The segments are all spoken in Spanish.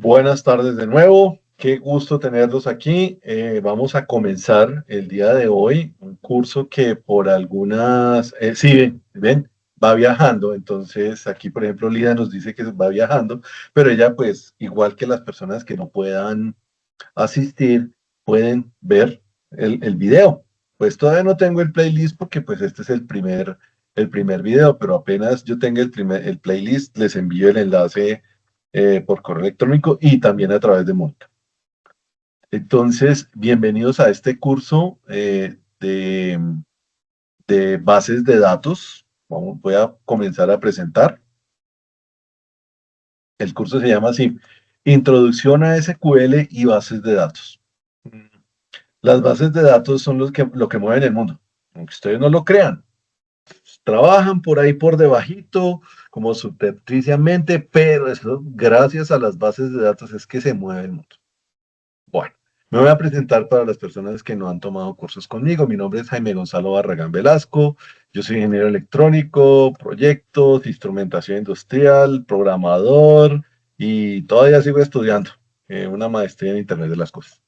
Buenas tardes de nuevo, qué gusto tenerlos aquí. Vamos a comenzar el día de hoy un curso que por algunas, sí, ven, va viajando. Entonces aquí, por ejemplo, Lida nos dice que va viajando, pero ella pues, igual que las personas que no puedan asistir, pueden ver el video. Pues todavía no tengo el playlist porque pues este es el primer video, pero apenas yo tenga el playlist, les envío el enlace por correo electrónico y también a través de Monca. Entonces, bienvenidos a este curso de bases de datos. Voy a comenzar a presentar. El curso se llama así, Introducción a SQL y bases de datos. Las bases de datos son lo que mueven el mundo, aunque ustedes no lo crean. Trabajan por ahí por debajito, como subrepticiamente, pero eso, gracias a las bases de datos es que se mueve el mundo. Bueno, me voy a presentar para las personas que no han tomado cursos conmigo. Mi nombre es Jaime Gonzalo Barragán Velasco. Yo soy ingeniero electrónico, proyectos, instrumentación industrial, programador y todavía sigo estudiando una maestría en Internet de las Cosas.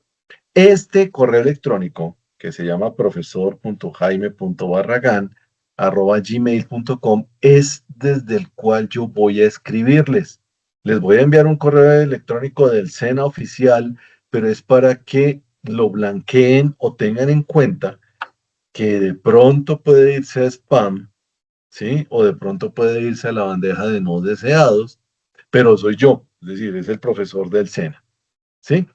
Este correo electrónico, que se llama profesor.jaime.barragán@gmail.com, es desde el cual yo voy a escribirles. Les voy a enviar un correo electrónico del SENA oficial, pero es para que lo blanqueen o tengan en cuenta que de pronto puede irse a spam, ¿sí? O de pronto puede irse a la bandeja de no deseados, pero soy yo, es decir, es el profesor del SENA, ¿sí?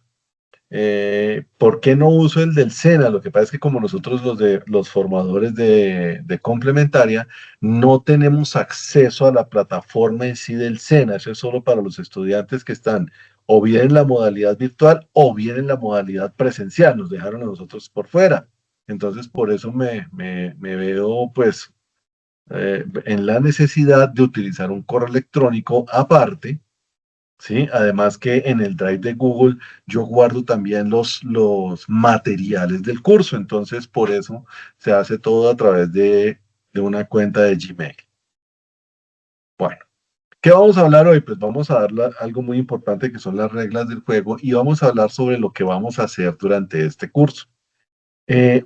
¿Por qué no uso el del SENA? Lo que pasa es que como nosotros los formadores de complementaria no tenemos acceso a la plataforma en sí del SENA, eso es solo para los estudiantes que están o bien en la modalidad virtual o bien en la modalidad presencial, nos dejaron a nosotros por fuera. Entonces por eso me veo pues en la necesidad de utilizar un correo electrónico aparte. ¿Sí? Además que en el Drive de Google yo guardo también los materiales del curso, entonces por eso se hace todo a través de una cuenta de Gmail. Bueno, ¿qué vamos a hablar hoy? Pues vamos a algo muy importante que son las reglas del juego y vamos a hablar sobre lo que vamos a hacer durante este curso.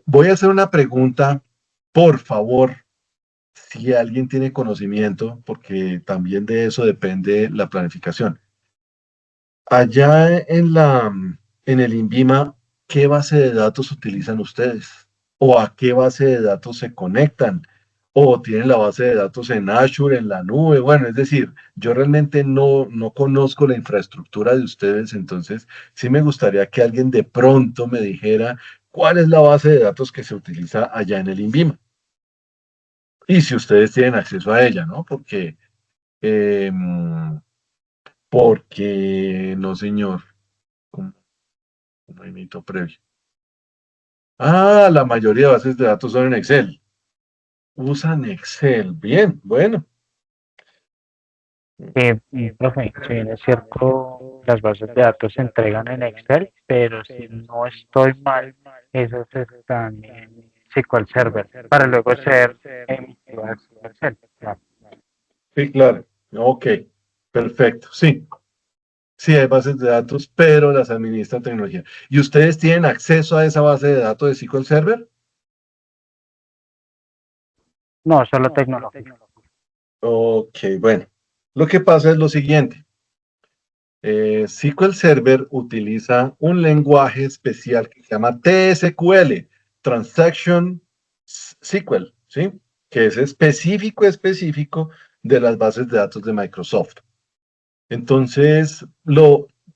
Voy a hacer una pregunta, por favor, si alguien tiene conocimiento, porque también de eso depende la planificación. Allá en el INVIMA, ¿qué base de datos utilizan ustedes? ¿O a qué base de datos se conectan? ¿O tienen la base de datos en Azure, en la nube? Bueno, es decir, yo realmente no conozco la infraestructura de ustedes, entonces sí me gustaría que alguien de pronto me dijera cuál es la base de datos que se utiliza allá en el INVIMA. Y si ustedes tienen acceso a ella, ¿no? Em, porque no, señor. Un movimiento previo. Ah, la mayoría de bases de datos son en Excel. Usan Excel. Bien, bueno. Profe, si bien es cierto, las bases de datos se entregan en Excel, pero si no estoy mal, esas están en SQL Server para luego ser emitidas en Excel. Claro. Sí, claro. Ok, perfecto. Sí, sí hay bases de datos, pero las administra tecnología. ¿Y ustedes tienen acceso a esa base de datos de SQL Server? No, solo tecnología. Ok, bueno. Lo que pasa es lo siguiente. SQL Server utiliza un lenguaje especial que se llama TSQL, Transaction SQL, ¿sí? Que es específico de las bases de datos de Microsoft. Entonces,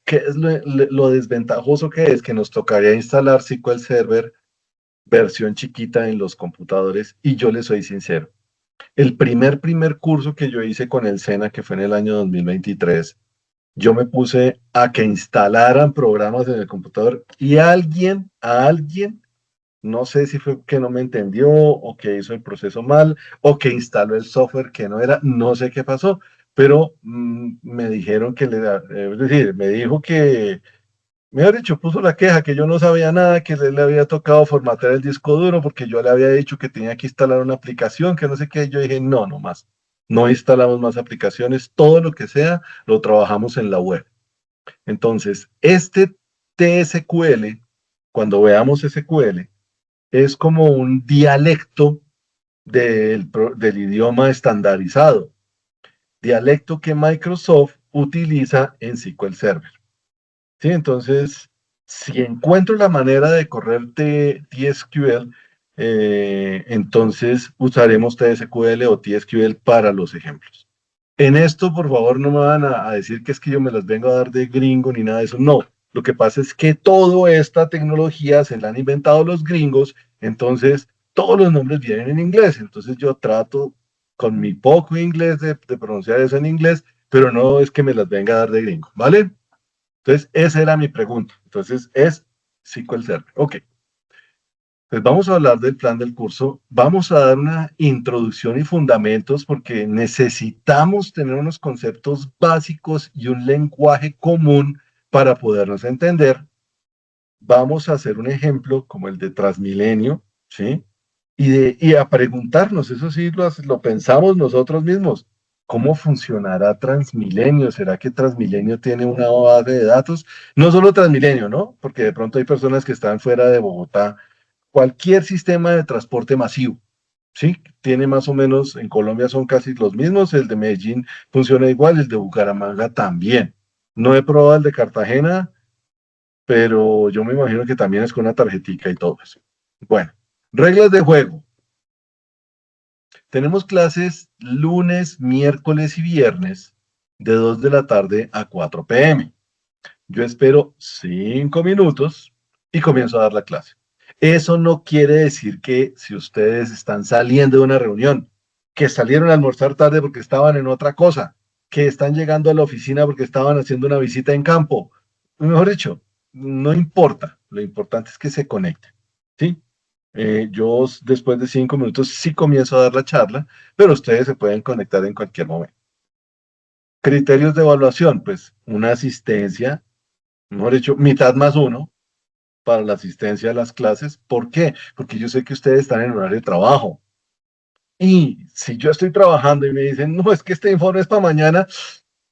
que es lo desventajoso que es que nos tocaría instalar SQL Server versión chiquita en los computadores y yo les soy sincero. El primer curso que yo hice con el SENA, que fue en el año 2023, yo me puse a que instalaran programas en el computador y a alguien, no sé si fue que no me entendió o que hizo el proceso mal o que instaló el software que no era, no sé qué pasó, pero me dijeron es decir, me dijo que, mejor dicho, puso la queja que yo no sabía nada, que le había tocado formatear el disco duro porque yo le había dicho que tenía que instalar una aplicación, que no sé qué, yo dije, no, no más, no instalamos más aplicaciones, todo lo que sea, lo trabajamos en la web. Entonces, este TSQL, cuando veamos SQL, es como un dialecto del idioma estandarizado, dialecto que Microsoft utiliza en SQL Server. ¿Sí? Entonces, si encuentro la manera de correr TSQL, entonces usaremos TSQL o TSQL para los ejemplos. En esto, por favor, no me van a decir que es que yo me las vengo a dar de gringo ni nada de eso. No, lo que pasa es que toda esta tecnología se la han inventado los gringos, entonces todos los nombres vienen en inglés. Entonces yo trato con mi poco inglés de pronunciar eso en inglés, pero no es que me las venga a dar de gringo, ¿vale? Entonces, esa era mi pregunta. Entonces, es SQL Server. Ok. Pues vamos a hablar del plan del curso. Vamos a dar una introducción y fundamentos porque necesitamos tener unos conceptos básicos y un lenguaje común para podernos entender. Vamos a hacer un ejemplo como el de Transmilenio, ¿sí? Y a preguntarnos, eso sí lo pensamos nosotros mismos, ¿cómo funcionará Transmilenio? ¿Será que Transmilenio tiene una base de datos? No solo Transmilenio, ¿no? Porque de pronto hay personas que están fuera de Bogotá. Cualquier sistema de transporte masivo, ¿sí? Tiene más o menos, en Colombia son casi los mismos, el de Medellín funciona igual, el de Bucaramanga también. No he probado el de Cartagena, pero yo me imagino que también es con una tarjetica y todo eso. Bueno, reglas de juego. Tenemos clases lunes, miércoles y viernes de 2 de la tarde a 4 p.m. Yo espero 5 minutos y comienzo a dar la clase. Eso no quiere decir que si ustedes están saliendo de una reunión, que salieron a almorzar tarde porque estaban en otra cosa, que están llegando a la oficina porque estaban haciendo una visita en campo. Mejor dicho, no importa. Lo importante es que se conecten. ¿Sí? Yo después de 5 minutos sí comienzo a dar la charla, pero ustedes se pueden conectar en cualquier momento. Criterios de evaluación, pues una asistencia, mejor dicho, mitad más uno para la asistencia a las clases. ¿Por qué? Porque yo sé que ustedes están en horario de trabajo. Y si yo estoy trabajando y me dicen, no, es que este informe es para mañana,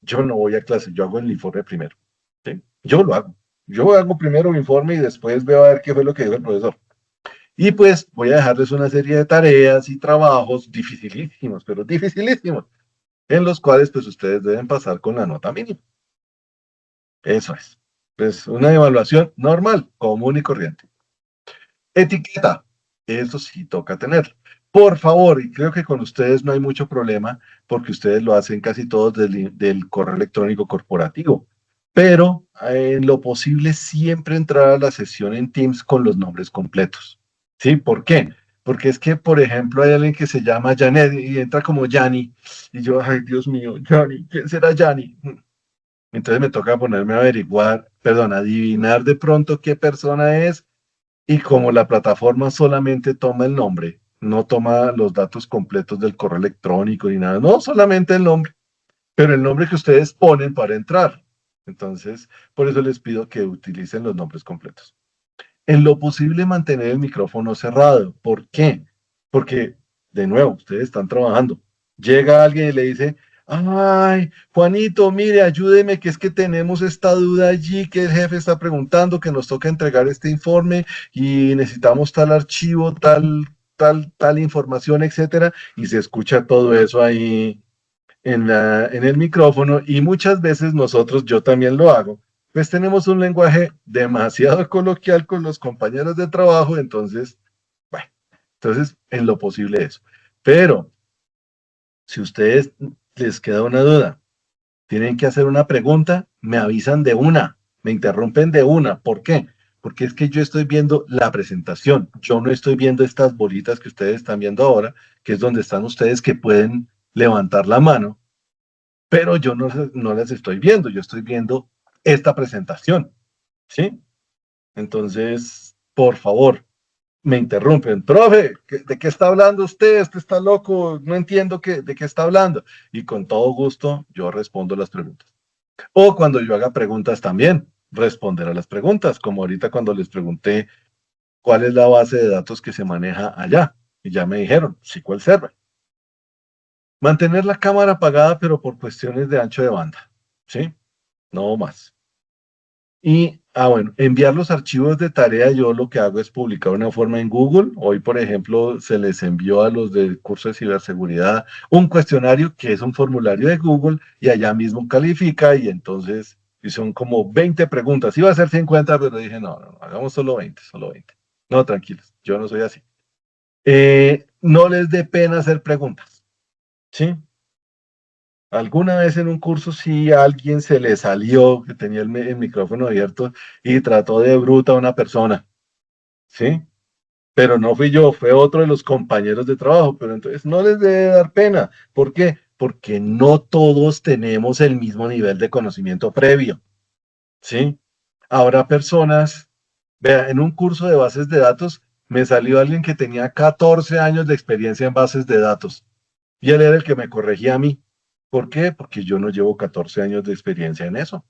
yo no voy a clase, yo hago el informe primero. ¿Sí? Yo lo hago. Yo hago primero mi informe y después veo a ver qué fue lo que dijo el profesor. Y pues voy a dejarles una serie de tareas y trabajos dificilísimos, pero dificilísimos, en los cuales pues ustedes deben pasar con la nota mínima. Eso es. Pues una evaluación normal, común y corriente. Etiqueta. Eso sí toca tener. Por favor, y creo que con ustedes no hay mucho problema porque ustedes lo hacen casi todos del correo electrónico corporativo. Pero en lo posible siempre entrar a la sesión en Teams con los nombres completos. ¿Sí? ¿Por qué? Porque es que, por ejemplo, hay alguien que se llama Janet y entra como Yanni. Y yo, ay, Dios mío, Yanni, ¿quién será Yanni? Entonces me toca ponerme a averiguar, perdón, adivinar de pronto qué persona es y como la plataforma solamente toma el nombre, no toma los datos completos del correo electrónico ni nada, no, solamente el nombre, pero el nombre que ustedes ponen para entrar. Entonces, por eso les pido que utilicen los nombres completos. En lo posible, mantener el micrófono cerrado. ¿Por qué? Porque, de nuevo, ustedes están trabajando. Llega alguien y le dice, ay, Juanito, mire, ayúdeme, que es que tenemos esta duda allí, que el jefe está preguntando, que nos toca entregar este informe y necesitamos tal archivo, tal información, etcétera, y se escucha todo eso ahí en el micrófono y muchas veces nosotros, yo también lo hago, pues tenemos un lenguaje demasiado coloquial con los compañeros de trabajo, entonces, bueno, entonces en lo posible eso. Pero si ustedes les queda una duda, tienen que hacer una pregunta, me avisan de una, me interrumpen de una. ¿Por qué? Porque es que yo estoy viendo la presentación, yo no estoy viendo estas bolitas que ustedes están viendo ahora, que es donde están ustedes que pueden levantar la mano, pero yo no las estoy viendo, yo estoy viendo esta presentación, ¿sí? Entonces, por favor, me interrumpen, profe, ¿de qué está hablando usted? Usted está loco, no entiendo de qué está hablando. Y con todo gusto, yo respondo las preguntas. O cuando yo haga preguntas también, responder a las preguntas, como ahorita cuando les pregunté cuál es la base de datos que se maneja allá. Y ya me dijeron, SQL Server. Mantener la cámara apagada, pero por cuestiones de ancho de banda, ¿sí? No más. Y, bueno, enviar los archivos de tarea, yo lo que hago es publicar una forma en Google. Hoy, por ejemplo, se les envió a los del curso de ciberseguridad un cuestionario que es un formulario de Google y allá mismo califica y entonces y son como 20 preguntas. Iba a ser 50, pero dije, no, no, no, hagamos solo 20, solo 20. No, tranquilos, yo no soy así. No les dé pena hacer preguntas, ¿sí? Alguna vez en un curso sí a alguien se le salió que tenía el micrófono abierto y trató de bruta a una persona, ¿sí? Pero no fui yo, fue otro de los compañeros de trabajo, pero entonces no les debe dar pena. ¿Por qué? Porque no todos tenemos el mismo nivel de conocimiento previo, ¿sí? Habrá personas, vea, en un curso de bases de datos me salió alguien que tenía 14 años de experiencia en bases de datos. Y él era el que me corregía a mí. ¿Por qué? Porque yo no llevo 14 años de experiencia en eso,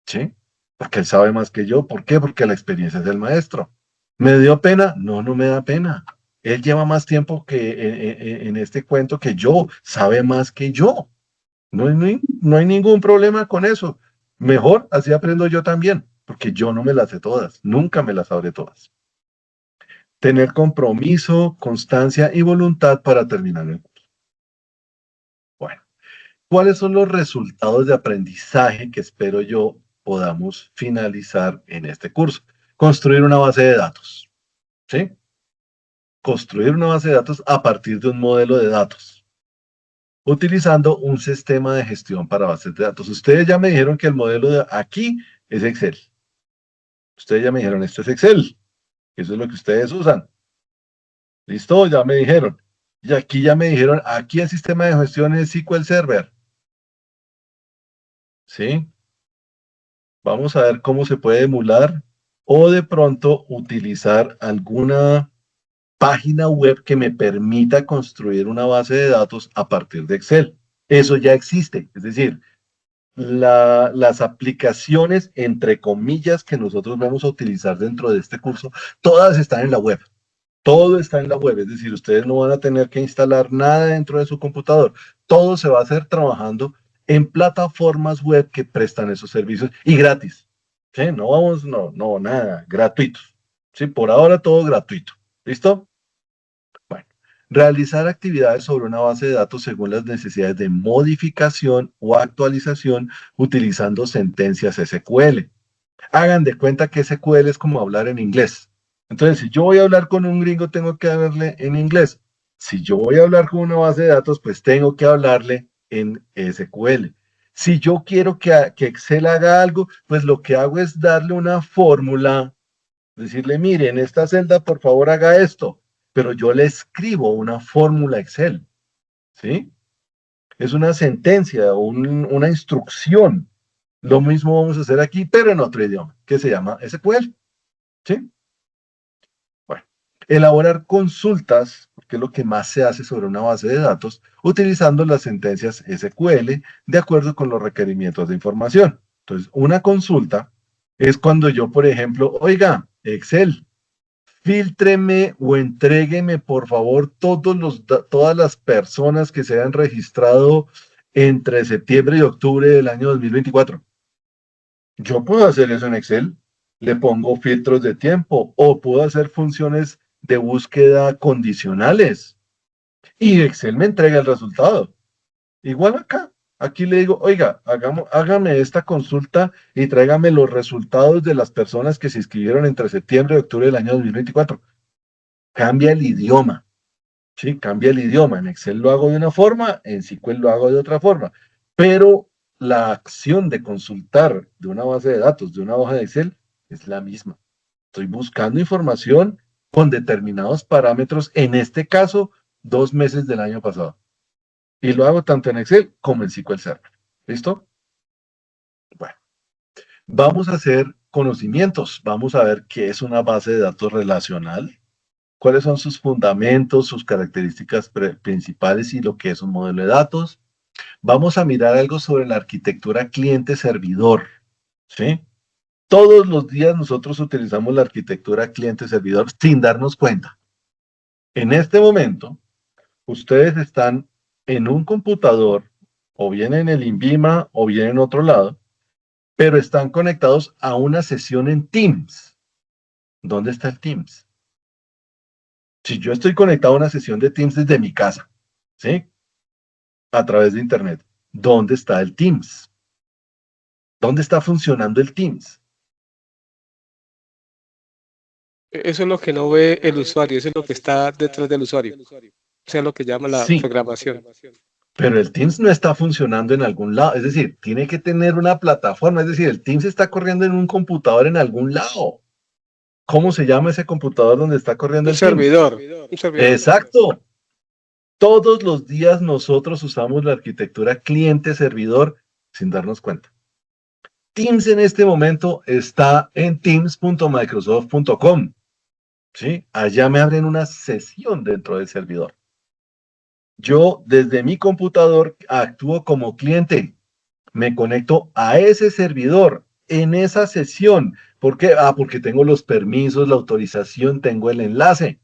¿sí? Porque él sabe más que yo. ¿Por qué? Porque la experiencia es del maestro. ¿Me dio pena? No, no me da pena. Él lleva más tiempo que en este cuento que yo, sabe más que yo. No hay ningún problema con eso. Mejor, así aprendo yo también, porque yo no me las sé todas, nunca me las sabré todas. Tener compromiso, constancia y voluntad para terminar el curso. Bueno. ¿Cuáles son los resultados de aprendizaje que espero yo podamos finalizar en este curso? Construir una base de datos, ¿sí? Construir una base de datos a partir de un modelo de datos, utilizando un sistema de gestión para bases de datos. Ustedes ya me dijeron que el modelo de aquí es Excel. Ustedes ya me dijeron, esto es Excel. Eso es lo que ustedes usan. ¿Listo? Ya me dijeron. Y aquí ya me dijeron, aquí el sistema de gestión es SQL Server. ¿Sí? Vamos a ver cómo se puede emular o de pronto utilizar alguna página web que me permita construir una base de datos a partir de Excel. Eso ya existe, es decir, las aplicaciones, entre comillas, que nosotros vamos a utilizar dentro de este curso, todas están en la web. Todo está en la web, es decir, ustedes no van a tener que instalar nada dentro de su computador. Todo se va a hacer trabajando en plataformas web que prestan esos servicios y gratis. ¿Sí? No vamos, no, no, nada, gratuitos. Sí, por ahora todo gratuito. ¿Listo? Bueno, realizar actividades sobre una base de datos según las necesidades de modificación o actualización utilizando sentencias SQL. Hagan de cuenta que SQL es como hablar en inglés. Entonces, si yo voy a hablar con un gringo, tengo que hablarle en inglés. Si yo voy a hablar con una base de datos, pues tengo que hablarle en SQL. Si yo quiero que Excel haga algo, pues lo que hago es darle una fórmula, decirle, mire, en esta celda, por favor, haga esto. Pero yo le escribo una fórmula Excel, ¿sí? Es una sentencia, una instrucción. Lo mismo vamos a hacer aquí, pero en otro idioma, que se llama SQL, ¿sí? Bueno, elaborar consultas, porque es lo que más se hace sobre una base de datos, utilizando las sentencias SQL de acuerdo con los requerimientos de información. Entonces, una consulta es cuando yo, por ejemplo, oiga, Excel, fíltreme o entrégueme, por favor, todas las personas que se han registrado entre septiembre y octubre del año 2024. Yo puedo hacer eso en Excel, le pongo filtros de tiempo o puedo hacer funciones de búsqueda condicionales y Excel me entrega el resultado. Igual acá, aquí le digo, oiga, hágame esta consulta y tráigame los resultados de las personas que se inscribieron entre septiembre y octubre del año 2024. Cambia el idioma, ¿sí? Cambia el idioma. En Excel lo hago de una forma, en SQL lo hago de otra forma, pero la acción de consultar de una base de datos, de una hoja de Excel, es la misma. Estoy buscando información con determinados parámetros, en este caso, 2 meses del año pasado. Y lo hago tanto en Excel como en SQL Server. ¿Listo? Bueno, vamos a hacer conocimientos. Vamos a ver qué es una base de datos relacional, cuáles son sus fundamentos, sus características principales y lo que es un modelo de datos. Vamos a mirar algo sobre la arquitectura cliente-servidor, ¿sí? Todos los días nosotros utilizamos la arquitectura cliente-servidor sin darnos cuenta. En este momento, ustedes están en un computador, o bien en el INVIMA, o bien en otro lado, pero están conectados a una sesión en Teams. ¿Dónde está el Teams? Si yo estoy conectado a una sesión de Teams desde mi casa, ¿sí? A través de Internet, ¿dónde está el Teams? ¿Dónde está funcionando el Teams? Eso es lo que no ve el usuario, eso es lo que está detrás del usuario. O sea, lo que llama la Sí, programación. pero el Teams no está funcionando en algún lado. Es decir, tiene que tener una plataforma. Es decir, el Teams está corriendo en un computador en algún lado. ¿Cómo se llama ese computador donde está corriendo Un el Teams? servidor, un servidor. Exacto. Todos los días nosotros usamos la arquitectura cliente-servidor sin darnos cuenta. Teams en este momento está en teams.microsoft.com. ¿Sí? Allá me abren una sesión dentro del servidor. Yo desde mi computador actúo como cliente. Me conecto a ese servidor en esa sesión. ¿Por qué? Porque tengo los permisos, la autorización, tengo el enlace.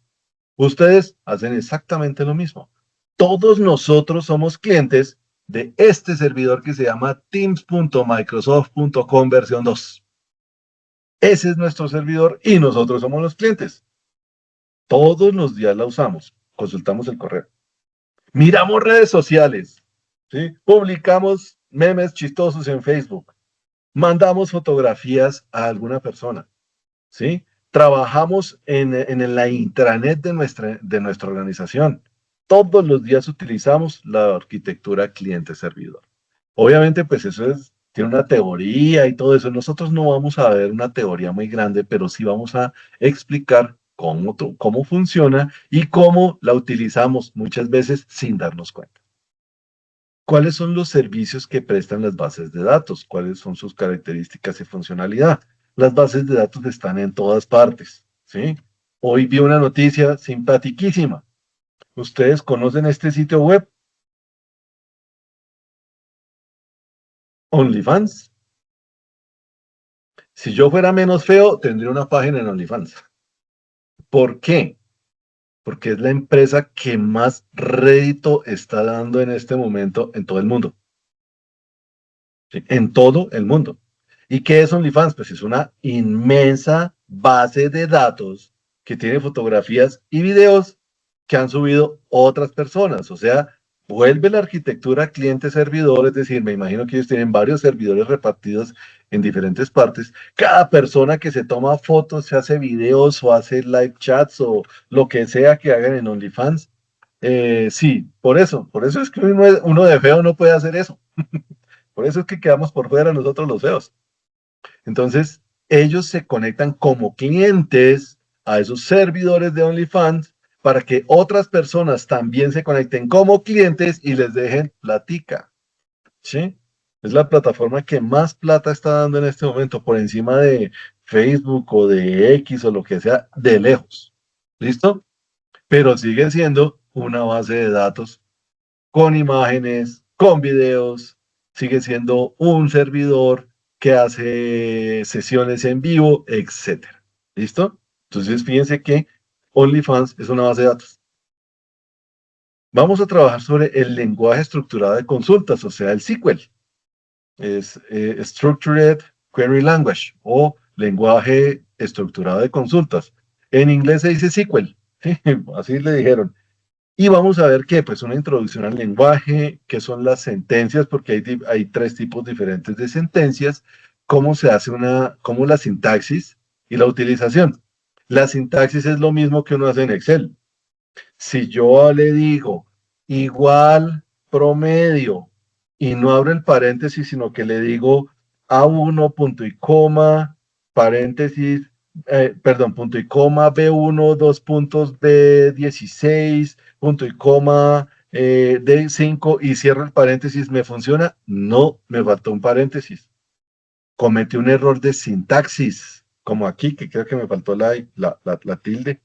Ustedes hacen exactamente lo mismo. Todos nosotros somos clientes de este servidor que se llama teams.microsoft.com versión 2. Ese es nuestro servidor y nosotros somos los clientes. Todos los días la usamos. Consultamos el correo. Miramos redes sociales. ¿Sí? Publicamos memes chistosos en Facebook. Mandamos fotografías a alguna persona. ¿Sí? Trabajamos en la intranet de nuestra organización. Todos los días utilizamos la arquitectura cliente-servidor. Obviamente, pues tiene una teoría y todo eso. Nosotros no vamos a ver una teoría muy grande, pero sí vamos a explicar cómo funciona y cómo la utilizamos muchas veces sin darnos cuenta. ¿Cuáles son los servicios que prestan las bases de datos? ¿Cuáles son sus características y funcionalidad? Las bases de datos están en todas partes, ¿sí? Hoy vi una noticia simpaticísima. ¿Ustedes conocen este sitio web? OnlyFans. Si yo fuera menos feo, tendría una página en OnlyFans. ¿Por qué? Porque es la empresa que más rédito está dando en este momento en todo el mundo. ¿Sí? En todo el mundo. ¿Y qué es OnlyFans? Pues es una inmensa base de datos que tiene fotografías y videos que han subido otras personas. O sea, vuelve la arquitectura cliente-servidor, es decir, me imagino que ellos tienen varios servidores repartidos en diferentes partes. Cada persona que se toma fotos, se hace videos o hace live chats o lo que sea que hagan en OnlyFans. Sí, por eso es que uno de feo no puede hacer eso. Por eso es que quedamos por fuera nosotros los feos. Entonces, ellos se conectan como clientes a esos servidores de OnlyFans para que otras personas también se conecten como clientes y les dejen platica. ¿Sí? Es la plataforma que más plata está dando en este momento, por encima de Facebook o de X o lo que sea, de lejos. ¿Listo? Pero sigue siendo una base de datos con imágenes, con videos, sigue siendo un servidor que hace sesiones en vivo, etcétera. ¿Listo? Entonces, fíjense que OnlyFans es una base de datos. Vamos a trabajar sobre el lenguaje estructurado de consultas, o sea, el SQL. Es Structured Query Language o lenguaje estructurado de consultas. En inglés se dice SQL, así le dijeron. Y vamos a ver qué, pues una introducción al lenguaje, qué son las sentencias, porque hay tres tipos diferentes de sentencias, cómo se hace cómo la sintaxis y la utilización. La sintaxis es lo mismo que uno hace en Excel. Si yo le digo igual promedio y no abro el paréntesis, sino que le digo A1 punto y coma, paréntesis, perdón, punto y coma, B1, dos puntos, B16, punto y coma, D5 y cierro el paréntesis, ¿me funciona? No, me faltó un paréntesis. Cometí un error de sintaxis, como aquí, que creo que me faltó la tilde.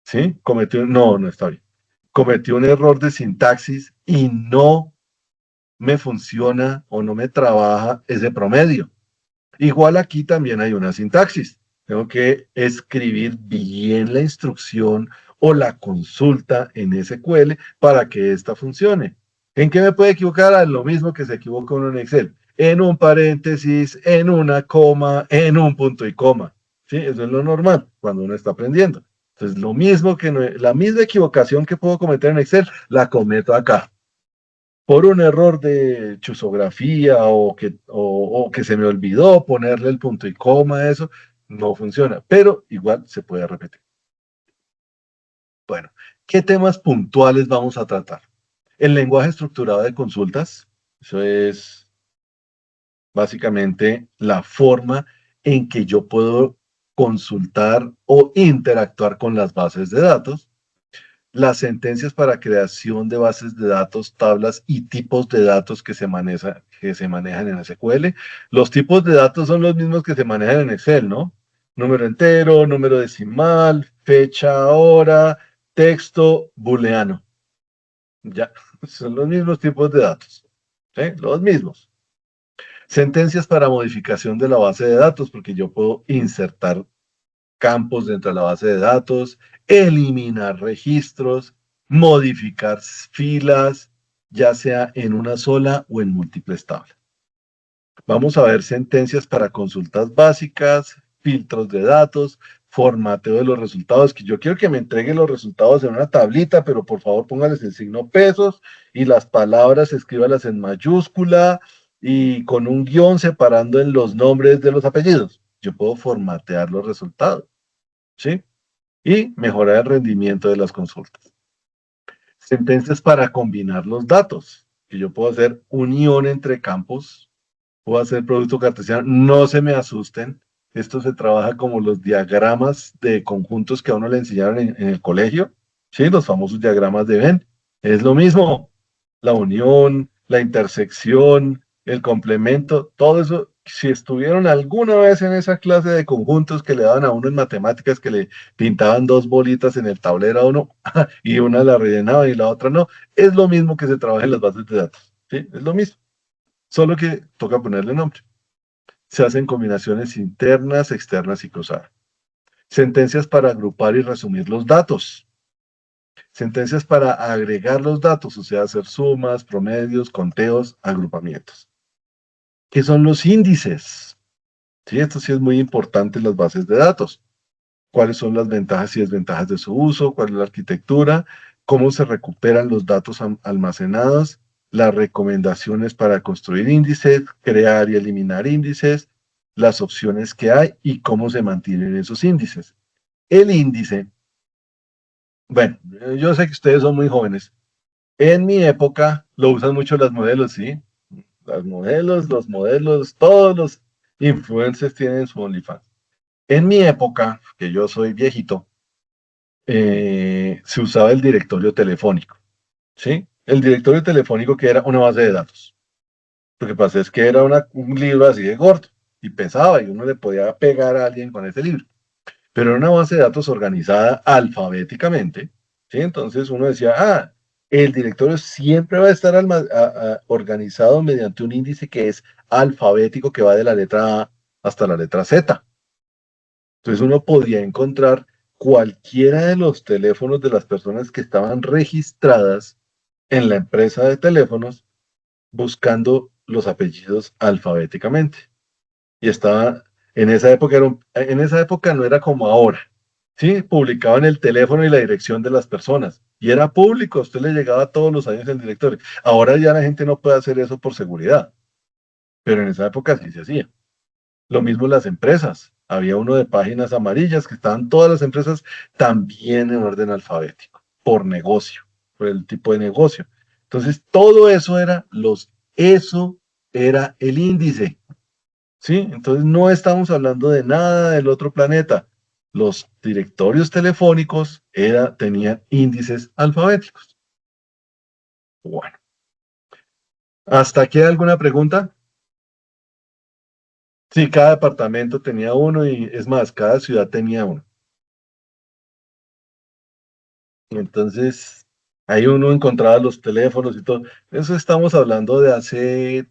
¿Sí? No está bien. Cometí un error de sintaxis y no me funciona o no me trabaja ese promedio. Igual aquí también hay una sintaxis. Tengo que escribir bien la instrucción o la consulta en SQL para que esta funcione. ¿En qué me puede equivocar? A lo mismo que se equivoca uno en Excel. en un paréntesis, en una coma, en un punto y coma. ¿Sí? Eso es lo normal cuando uno está aprendiendo. Entonces, lo mismo que la misma equivocación que puedo cometer en Excel, la cometo acá. Por un error de chusografía o que se me olvidó ponerle el punto y coma, eso no funciona, pero igual se puede repetir. Bueno, ¿qué temas puntuales vamos a tratar? El lenguaje estructurado de consultas, eso es básicamente la forma en que yo puedo consultar o interactuar con las bases de datos. Las sentencias para creación de bases de datos, tablas y tipos de datos que se manejan en SQL. Los tipos de datos son los mismos que se manejan en Excel, ¿no? Número entero, número decimal, fecha, hora, texto, booleano. Ya, son los mismos tipos de datos. ¿Sí? Los mismos. Sentencias para modificación de la base de datos, porque yo puedo insertar campos dentro de la base de datos, eliminar registros, modificar filas, ya sea en una sola o en múltiples tablas. Vamos a ver sentencias para consultas básicas, filtros de datos, formateo de los resultados, que yo quiero que me entregue los resultados en una tablita, pero por favor póngales el signo pesos y las palabras escríbalas en mayúscula y con un guión separando en los nombres de los apellidos. Yo puedo formatear los resultados, ¿sí? Y mejorar el rendimiento de las consultas. Sentencias para combinar los datos, que yo puedo hacer unión entre campos, puedo hacer producto cartesiano, no se me asusten, esto se trabaja como los diagramas de conjuntos que a uno le enseñaron en el colegio, ¿sí? Los famosos diagramas de Venn, es lo mismo, la unión, la intersección, el complemento, todo eso, si estuvieron alguna vez en esa clase de conjuntos que le daban a uno en matemáticas, que le pintaban dos bolitas en el tablero a uno y una la rellenaba y la otra no, es lo mismo que se trabaja en las bases de datos, ¿sí? Es lo mismo, solo que toca ponerle nombre. Se hacen combinaciones internas, externas y cruzadas. Sentencias para agrupar y resumir los datos. Sentencias para agregar los datos, o sea, hacer sumas, promedios, conteos, agrupamientos. ¿Qué son los índices? Sí, esto sí es muy importante en las bases de datos. ¿Cuáles son las ventajas y desventajas de su uso? ¿Cuál es la arquitectura? ¿Cómo se recuperan los datos almacenados? Las recomendaciones para construir índices, crear y eliminar índices, las opciones que hay y cómo se mantienen esos índices. El índice, bueno, yo sé que ustedes son muy jóvenes. En mi época lo usan mucho las modelos, ¿sí? Las modelos, los modelos, todos los influencers tienen su OnlyFans. En mi época, que yo soy viejito, se usaba el directorio telefónico, ¿sí? El directorio telefónico que era una base de datos. Lo que pasa es que era un libro así de gordo y pesaba y uno le podía pegar a alguien con ese libro. Pero era una base de datos organizada alfabéticamente, ¿sí? Entonces uno decía, el directorio siempre va a estar organizado mediante un índice que es alfabético, que va de la letra A hasta la letra Z. Entonces uno podía encontrar cualquiera de los teléfonos de las personas que estaban registradas en la empresa de teléfonos buscando los apellidos alfabéticamente. Y estaba, en esa época, en esa época no era como ahora, ¿sí? Publicaban el teléfono y la dirección de las personas. Y era público, usted le llegaba todos los años el directorio. Ahora ya la gente no puede hacer eso por seguridad, pero en esa época sí se hacía. Lo mismo las empresas. Había uno de páginas amarillas que estaban todas las empresas también en orden alfabético, por negocio, por el tipo de negocio. Entonces, todo eso era el índice, ¿sí? Entonces, no estamos hablando de nada del otro planeta. Los directorios telefónicos tenían índices alfabéticos. Bueno, ¿hasta aquí hay alguna pregunta? Sí, cada departamento tenía uno y es más, cada ciudad tenía uno. Entonces, ahí uno encontraba los teléfonos y todo. Eso estamos hablando de hace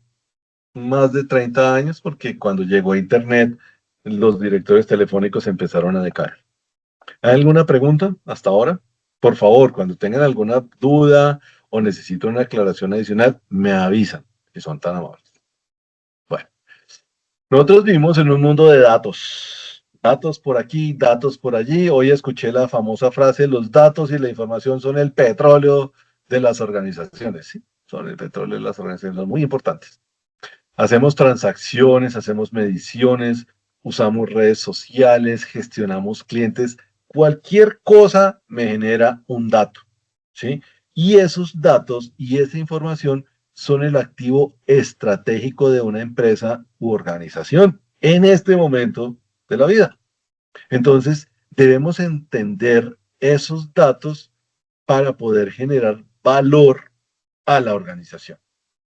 más de 30 años, porque cuando llegó Internet, los directores telefónicos empezaron a decaer. ¿Hay alguna pregunta hasta ahora? Por favor, cuando tengan alguna duda o necesito una aclaración adicional, me avisan, que son tan amables. Nosotros vivimos en un mundo de datos. Datos por aquí, datos por allí. Hoy escuché la famosa frase, los datos y la información son el petróleo de las organizaciones. Sí, son el petróleo de las organizaciones, son muy importantes. Hacemos transacciones, hacemos mediciones, usamos redes sociales, gestionamos clientes. Cualquier cosa me genera un dato, ¿sí? Y esos datos y esa información son el activo estratégico de una empresa u organización en este momento de la vida. Entonces, debemos entender esos datos para poder generar valor a la organización.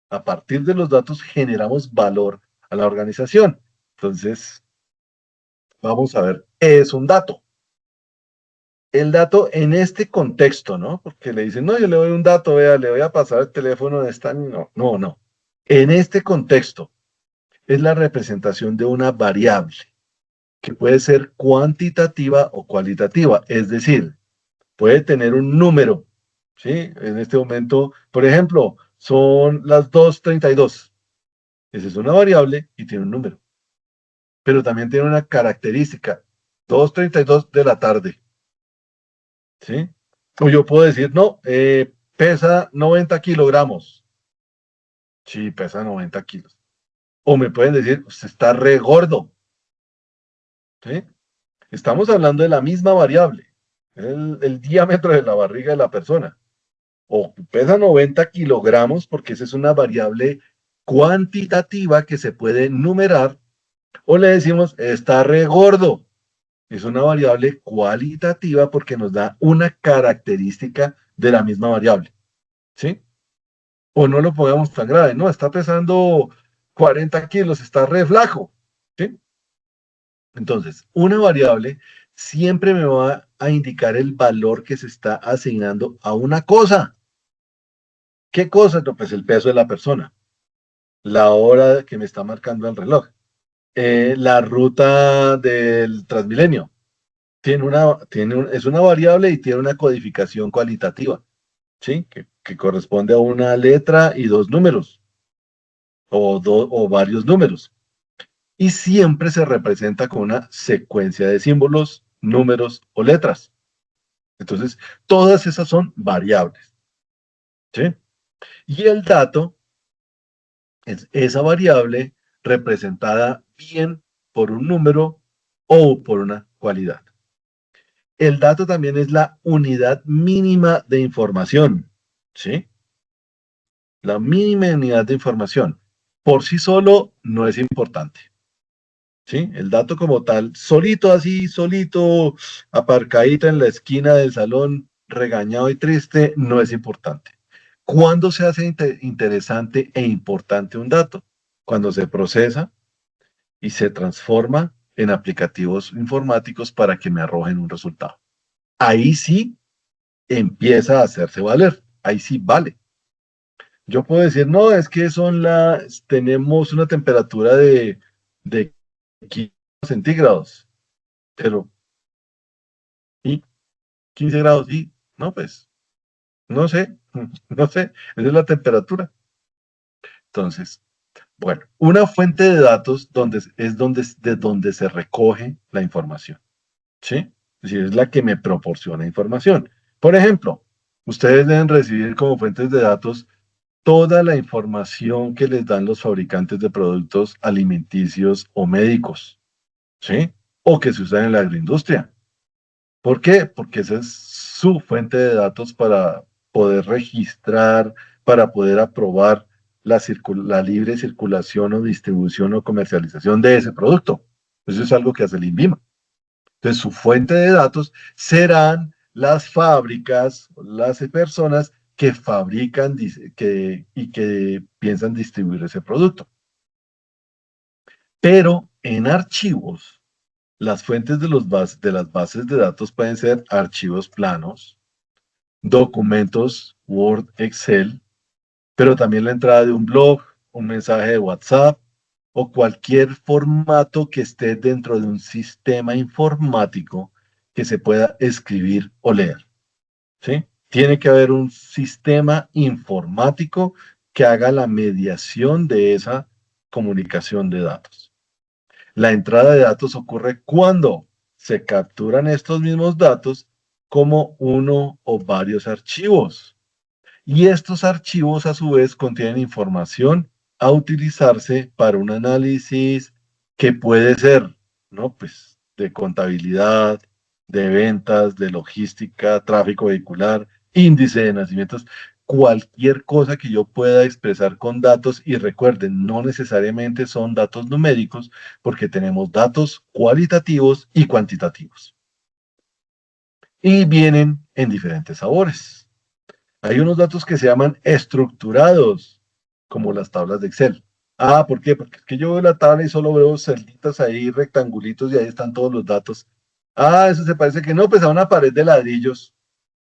A partir de los datos generamos valor a la organización. Entonces, vamos a ver, ¿qué es un dato? El dato en este contexto, ¿no? Porque le dicen, no, yo le doy un dato, vea, le voy a pasar el teléfono de esta, no, no, no. En este contexto es la representación de una variable que puede ser cuantitativa o cualitativa, es decir, puede tener un número, ¿sí? En este momento, por ejemplo, son las 2:32. Esa es una variable y tiene un número, pero también tiene una característica, 2:32 de la tarde, ¿sí? O yo puedo decir, no, pesa 90 kilogramos. Sí, pesa 90 kilos. O me pueden decir, usted está re gordo, ¿sí? Estamos hablando de la misma variable, el diámetro de la barriga de la persona. O pesa 90 kilogramos porque esa es una variable cuantitativa que se puede numerar. O le decimos, está re gordo. Es una variable cualitativa porque nos da una característica de la misma variable, ¿sí? O no lo pongamos tan grave, no, está pesando 40 kilos, está re flaco, ¿sí? Entonces, una variable siempre me va a indicar el valor que se está asignando a una cosa. ¿Qué cosa? No, pues el peso de la persona, la hora que me está marcando el reloj, la ruta del Transmilenio. Es una variable y tiene una codificación cualitativa, ¿sí? Que corresponde a una letra y dos números, o varios números. Y siempre se representa con una secuencia de símbolos, números o letras. Entonces, todas esas son variables, ¿sí? Y el dato es esa variable representada bien por un número o por una cualidad. El dato también es la unidad mínima de información, ¿sí? La mínima unidad de información. Por sí solo no es importante, ¿sí? El dato como tal, solito así, solito, aparcadito en la esquina del salón, regañado y triste, no es importante. ¿Cuándo se hace interesante e importante un dato? Cuando se procesa y se transforma en aplicativos informáticos para que me arrojen un resultado. Ahí sí empieza a hacerse valer. Ahí sí vale. Yo puedo decir, no, es que tenemos una temperatura de 15 centígrados, pero, ¿y 15 grados? Y, no, pues, no sé, no sé, esa es la temperatura. Entonces, bueno, una fuente de datos de donde se recoge la información, ¿sí? Es decir, es la que me proporciona información. Por ejemplo, ustedes deben recibir como fuentes de datos toda la información que les dan los fabricantes de productos alimenticios o médicos, ¿sí? O que se usan en la agroindustria. ¿Por qué? Porque esa es su fuente de datos para poder registrar, para poder aprobar la libre circulación o distribución o comercialización de ese producto. Eso es algo que hace el INVIMA. Entonces, su fuente de datos serán las fábricas, las personas que fabrican y que piensan distribuir ese producto. Pero en archivos, las fuentes de las bases de datos pueden ser archivos planos, documentos Word, Excel, pero también la entrada de un blog, un mensaje de WhatsApp o cualquier formato que esté dentro de un sistema informático que se pueda escribir o leer, ¿sí? Tiene que haber un sistema informático que haga la mediación de esa comunicación de datos. La entrada de datos ocurre cuando se capturan estos mismos datos como uno o varios archivos. Y estos archivos a su vez contienen información a utilizarse para un análisis que puede ser, ¿no? Pues de contabilidad, de ventas, de logística, tráfico vehicular, índice de nacimientos, cualquier cosa que yo pueda expresar con datos. Y recuerden, no necesariamente son datos numéricos, porque tenemos datos cualitativos y cuantitativos. Y vienen en diferentes sabores. Hay unos datos que se llaman estructurados, como las tablas de Excel. Ah, ¿por qué? Porque es que yo veo la tabla y solo veo celditas ahí, rectangulitos, y ahí están todos los datos. Ah, eso se parece que no, pues a una pared de ladrillos.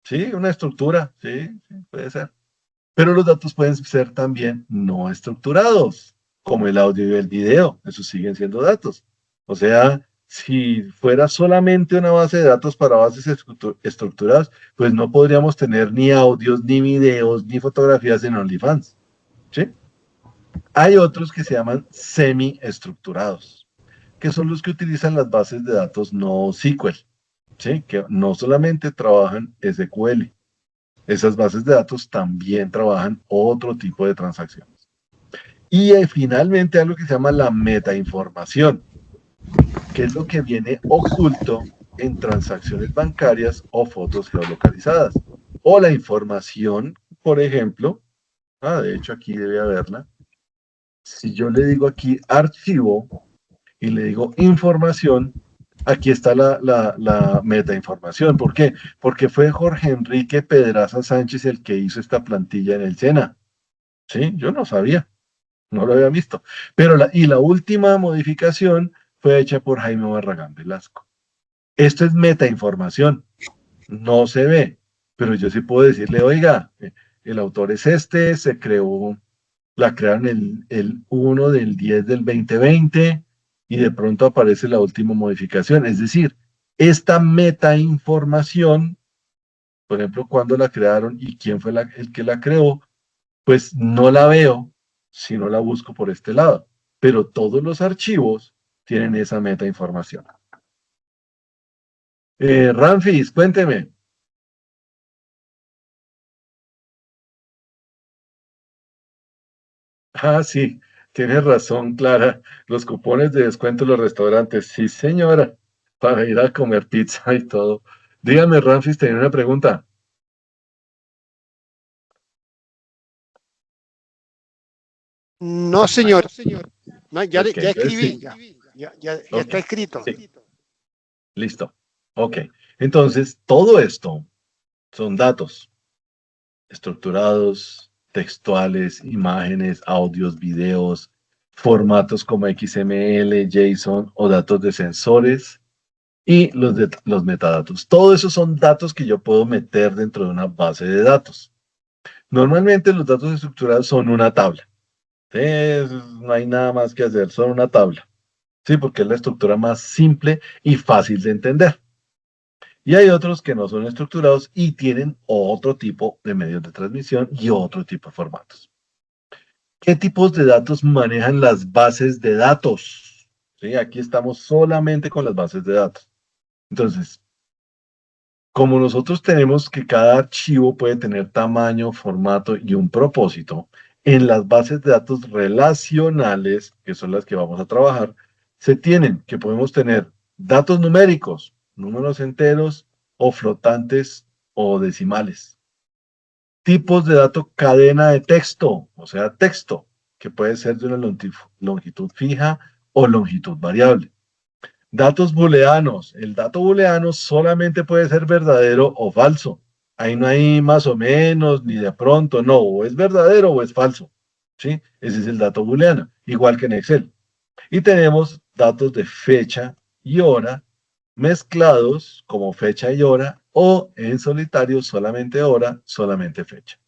Sí, una estructura, sí, sí, puede ser. Pero los datos pueden ser también no estructurados, como el audio y el video. Esos siguen siendo datos. O sea, si fuera solamente una base de datos para bases estructuradas, pues no podríamos tener ni audios, ni videos, ni fotografías en OnlyFans. ¿Sí? Hay otros que se llaman semi-estructurados, que son los que utilizan las bases de datos no SQL, ¿sí? Que no solamente trabajan SQL. Esas bases de datos también trabajan otro tipo de transacciones. Y finalmente algo que se llama la metainformación, que es lo que viene oculto en transacciones bancarias o fotos geolocalizadas. O la información, por ejemplo, de hecho aquí debe haberla. Si yo le digo aquí archivo y le digo información, aquí está la metainformación. ¿Por qué? Porque fue Jorge Enrique Pedraza Sánchez el que hizo esta plantilla en el SENA. Sí, yo no sabía, no lo había visto. Pero la última modificación fue hecha por Jaime Barragán Velasco. Esto es metainformación, no se ve, pero yo sí puedo decirle, oiga, el autor es este, se creó, la crearon el 1 del 10 del 2020 y de pronto aparece la última modificación. Es decir, esta metainformación, por ejemplo, cuándo la crearon y quién fue el que la creó, pues no la veo si no la busco por este lado. Pero todos los archivos tienen esa metainformación. Ramfis, cuénteme. Ah, sí, tienes razón, Clara. Los cupones de descuento en los restaurantes. Sí, señora, para ir a comer pizza y todo. Dígame, Ramfis, tenía una pregunta. No, señor. No, ya, Ok, ya entonces escribí, sí. ya Ok, está escrito. sí, listo. Ok, entonces todo esto son datos estructurados, textuales, imágenes, audios, videos, formatos como XML, JSON o datos de sensores y los metadatos. Todo eso son datos que yo puedo meter dentro de una base de datos. Normalmente los datos estructurados son una tabla. ¿Sí? No hay nada más que hacer, son una tabla. Sí, porque es la estructura más simple y fácil de entender. Y hay otros que no son estructurados y tienen otro tipo de medios de transmisión y otro tipo de formatos. ¿Qué tipos de datos manejan las bases de datos? Sí, aquí estamos solamente con las bases de datos. Entonces, como nosotros tenemos que cada archivo puede tener tamaño, formato y un propósito, en las bases de datos relacionales, que son las que vamos a trabajar, se tienen que podemos tener datos numéricos, números enteros o flotantes o decimales. Tipos de dato cadena de texto, o sea, texto, que puede ser de una longitud fija o longitud variable. Datos booleanos. El dato booleano solamente puede ser verdadero o falso. Ahí no hay más o menos, ni de pronto, no, o es verdadero o es falso. ¿Sí? Ese es el dato booleano, igual que en Excel. Y tenemos datos de fecha y hora mezclados como fecha y hora o en solitario solamente hora, solamente fecha.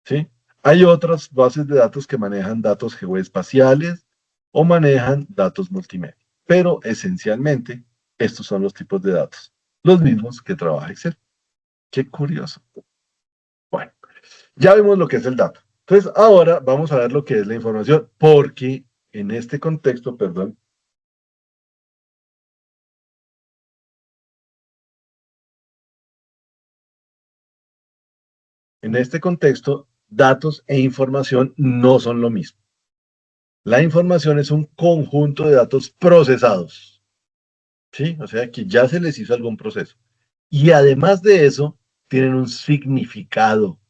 ¿Sí? Hay otras bases de datos que manejan datos geoespaciales o manejan datos multimedia, pero esencialmente estos son los tipos de datos, los mismos que trabaja Excel. Qué curioso. Bueno, ya vimos lo que es el dato. Entonces, ahora vamos a ver lo que es la información, porque en este contexto, perdón, En este contexto, datos e información no son lo mismo. La información es un conjunto de datos procesados, ¿sí? O sea, que ya se les hizo algún proceso. Y además de eso, tienen un significado,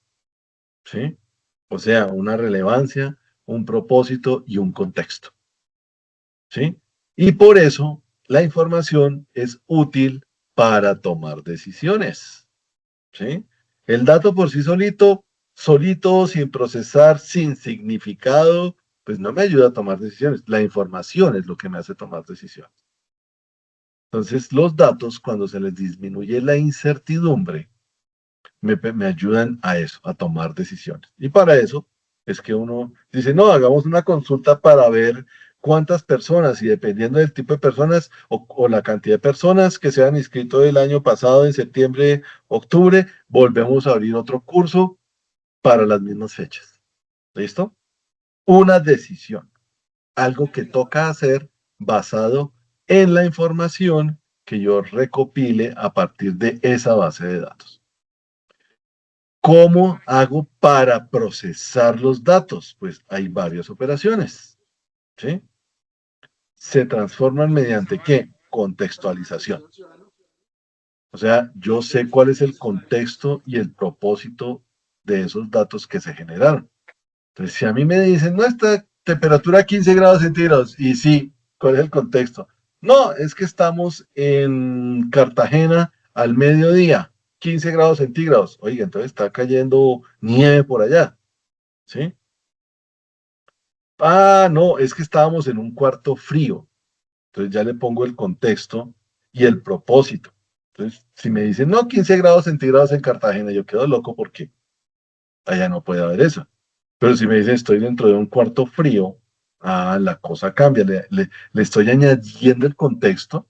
¿sí? O sea, una relevancia, un propósito y un contexto, ¿sí? Y por eso la información es útil para tomar decisiones, ¿sí? El dato por sí solito, solito, sin procesar, sin significado, pues no me ayuda a tomar decisiones. La información es lo que me hace tomar decisiones. Entonces, los datos, cuando se les disminuye la incertidumbre, me ayudan a eso, a tomar decisiones. Y para eso es que uno dice, no, hagamos una consulta para ver cuántas personas y dependiendo del tipo de personas o la cantidad de personas que se han inscrito el año pasado en septiembre, octubre, volvemos a abrir otro curso para las mismas fechas. ¿Listo? Una decisión, algo que toca hacer basado en la información que yo recopile a partir de esa base de datos. ¿Cómo hago para procesar los datos? Pues hay varias operaciones, ¿sí? Se transforman mediante ¿qué? Contextualización. O sea, yo sé cuál es el contexto y el propósito de esos datos que se generaron. Entonces, si a mí me dicen, no, esta temperatura 15 grados centígrados, y sí, ¿cuál es el contexto? No, es que estamos en Cartagena al mediodía, 15 grados centígrados. Oiga, entonces está cayendo nieve por allá, ¿sí? Ah, no, es que estábamos en un cuarto frío. Entonces ya le pongo el contexto y el propósito. Entonces, si me dicen, no, 15 grados centígrados en Cartagena, yo quedo loco porque allá no puede haber eso. Pero si me dicen, estoy dentro de un cuarto frío, la cosa cambia. Le estoy añadiendo el contexto